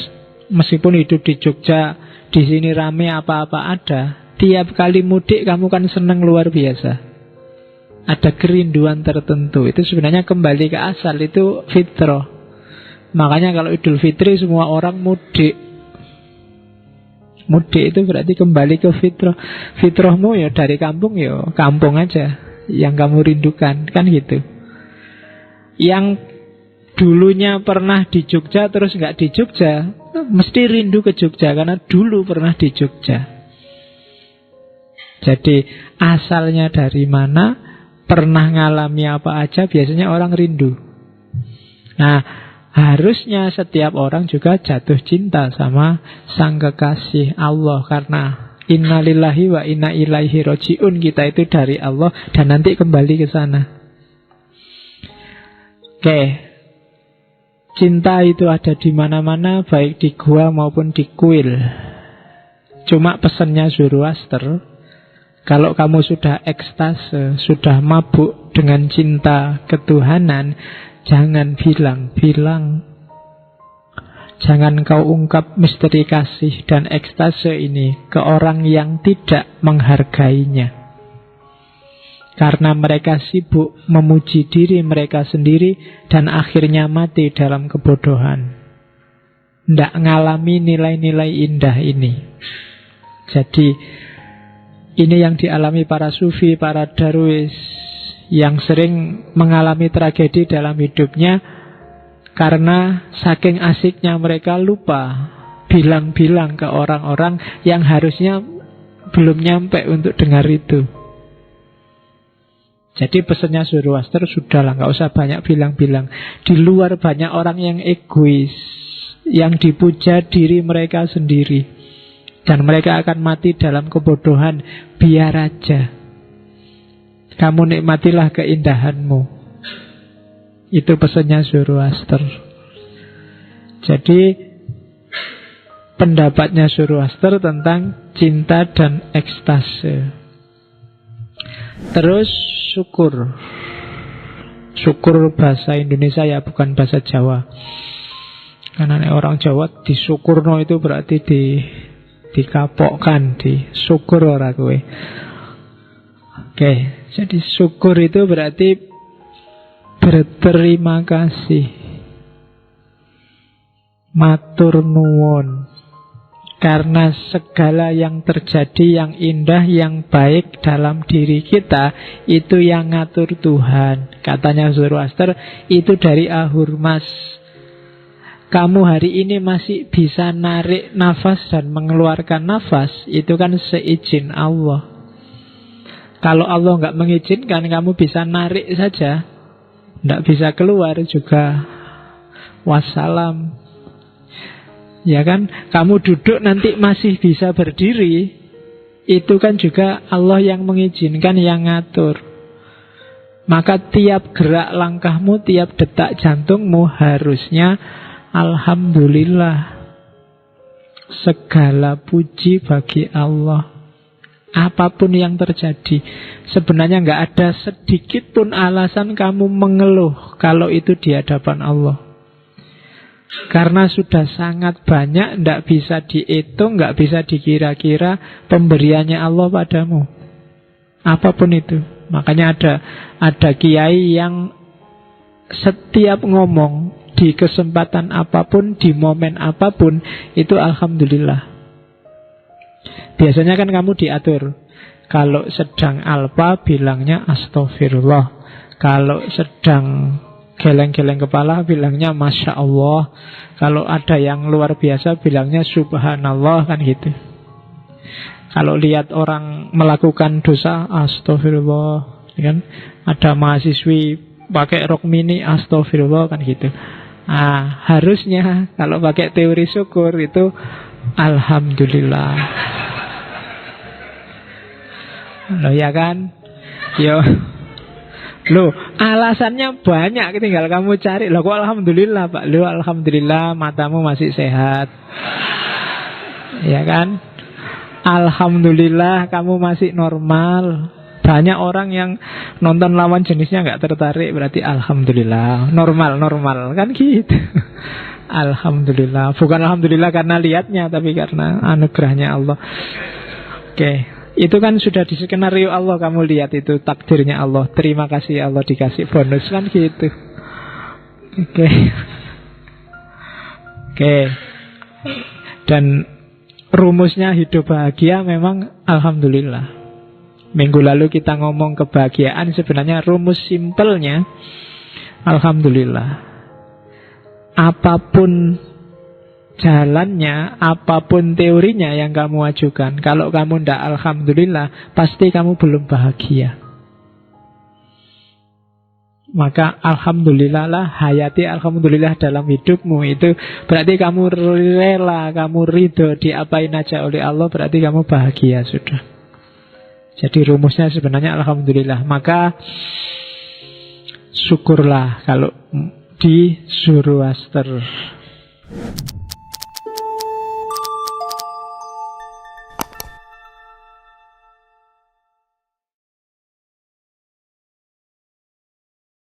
Meskipun hidup di Jogja, di sini rame apa-apa ada, tiap kali mudik kamu kan senang luar biasa. Ada kerinduan tertentu. Itu sebenarnya kembali ke asal, itu fitrah. Makanya kalau Idul Fitri semua orang mudik. Mudik itu berarti kembali ke fitrah. Fitrahmu ya dari kampung, ya kampung aja yang kamu rindukan, kan gitu. Yang dulunya pernah di Jogja terus nggak di Jogja, mesti rindu ke Jogja karena dulu pernah di Jogja. Jadi asalnya dari mana, pernah ngalami apa aja, biasanya orang rindu. Nah, harusnya setiap orang juga jatuh cinta sama sang kekasih Allah. Karena innalillahi wa inna ilaihi roji'un, kita itu dari Allah dan nanti kembali ke sana. Oke. Cinta itu ada di mana-mana, baik di gua maupun di kuil. Cuma pesannya Zoroaster, kalau kamu sudah ekstase, sudah mabuk dengan cinta ketuhanan, jangan bilang-bilang. Jangan kau ungkap misteri kasih dan ekstase ini ke orang yang tidak menghargainya. Karena mereka sibuk memuji diri mereka sendiri dan akhirnya mati dalam kebodohan. Tidak ngalami nilai-nilai indah ini. Jadi ini yang dialami para sufi, para darwis yang sering mengalami tragedi dalam hidupnya karena saking asiknya mereka lupa bilang-bilang ke orang-orang yang harusnya belum nyampe untuk dengar itu. Jadi pesannya Zoroaster, sudahlah, gak usah banyak bilang-bilang. Di luar banyak orang yang egois, yang dipuja diri mereka sendiri, dan mereka akan mati dalam kebodohan. Biar aja, kamu nikmatilah keindahanmu. Itu pesannya Zoroaster. Jadi pendapatnya Zoroaster tentang cinta dan ekstase. Terus syukur. Syukur bahasa Indonesia ya, bukan bahasa Jawa. Karena orang Jawa disyukurno itu berarti dikapokkan, disyukur ora kowe. Oke, jadi syukur itu berarti berterima kasih, matur nuwun. Karena segala yang terjadi, yang indah, yang baik dalam diri kita, itu yang ngatur Tuhan. Katanya Zoroaster, itu dari Ahurmas. Kamu hari ini masih bisa narik nafas dan mengeluarkan nafas, itu kan seizin Allah. Kalau Allah nggak mengizinkan, kamu bisa narik saja, nggak bisa keluar juga, wassalam. Ya kan, kamu duduk nanti masih bisa berdiri, itu kan juga Allah yang mengizinkan, yang ngatur. Maka tiap gerak langkahmu, tiap detak jantungmu harusnya alhamdulillah. Segala puji bagi Allah. Apapun yang terjadi, sebenarnya nggak ada sedikit pun alasan kamu mengeluh kalau itu di hadapan Allah. Karena sudah sangat banyak, tidak bisa dihitung, nggak bisa dikira-kira pemberiannya Allah padamu. Apapun itu. Makanya ada kiai yang setiap ngomong di kesempatan apapun, di momen apapun, itu alhamdulillah. Biasanya kan kamu diatur. Kalau sedang alpa bilangnya astagfirullah. Kalau sedang geleng-geleng kepala bilangnya Masya Allah. Kalau ada yang luar biasa bilangnya Subhanallah, kan gitu. Kalau lihat orang melakukan dosa, astagfirullah, kan? Ada mahasiswi pakai rok mini, astagfirullah, kan gitu. Harusnya kalau pakai teori syukur itu alhamdulillah. Loh ya kan? Yo. Loh, alasannya banyak, tinggal kamu cari. Loh kok alhamdulillah, Pak? Loh alhamdulillah matamu masih sehat. Ya kan? Alhamdulillah kamu masih normal. Banyak orang yang nonton lawan jenisnya nggak tertarik, berarti alhamdulillah normal kan gitu. Alhamdulillah, bukan alhamdulillah karena lihatnya, tapi karena anugerahnya Allah. Oke. Itu kan sudah di skenario Allah, kamu lihat itu takdirnya Allah. Terima kasih Allah dikasih bonus, kan gitu. Oke. Dan rumusnya hidup bahagia memang alhamdulillah. Minggu lalu kita ngomong kebahagiaan, sebenarnya rumus simpelnya alhamdulillah. Apapun jalannya, apapun teorinya yang kamu ajukan, kalau kamu tidak alhamdulillah, pasti kamu belum bahagia. Maka alhamdulillah lah, hayati alhamdulillah dalam hidupmu. Itu berarti kamu rela, kamu ridho diapain aja oleh Allah, berarti kamu bahagia sudah. Jadi rumusnya sebenarnya alhamdulillah. Maka syukurlah kalau di Zoroaster.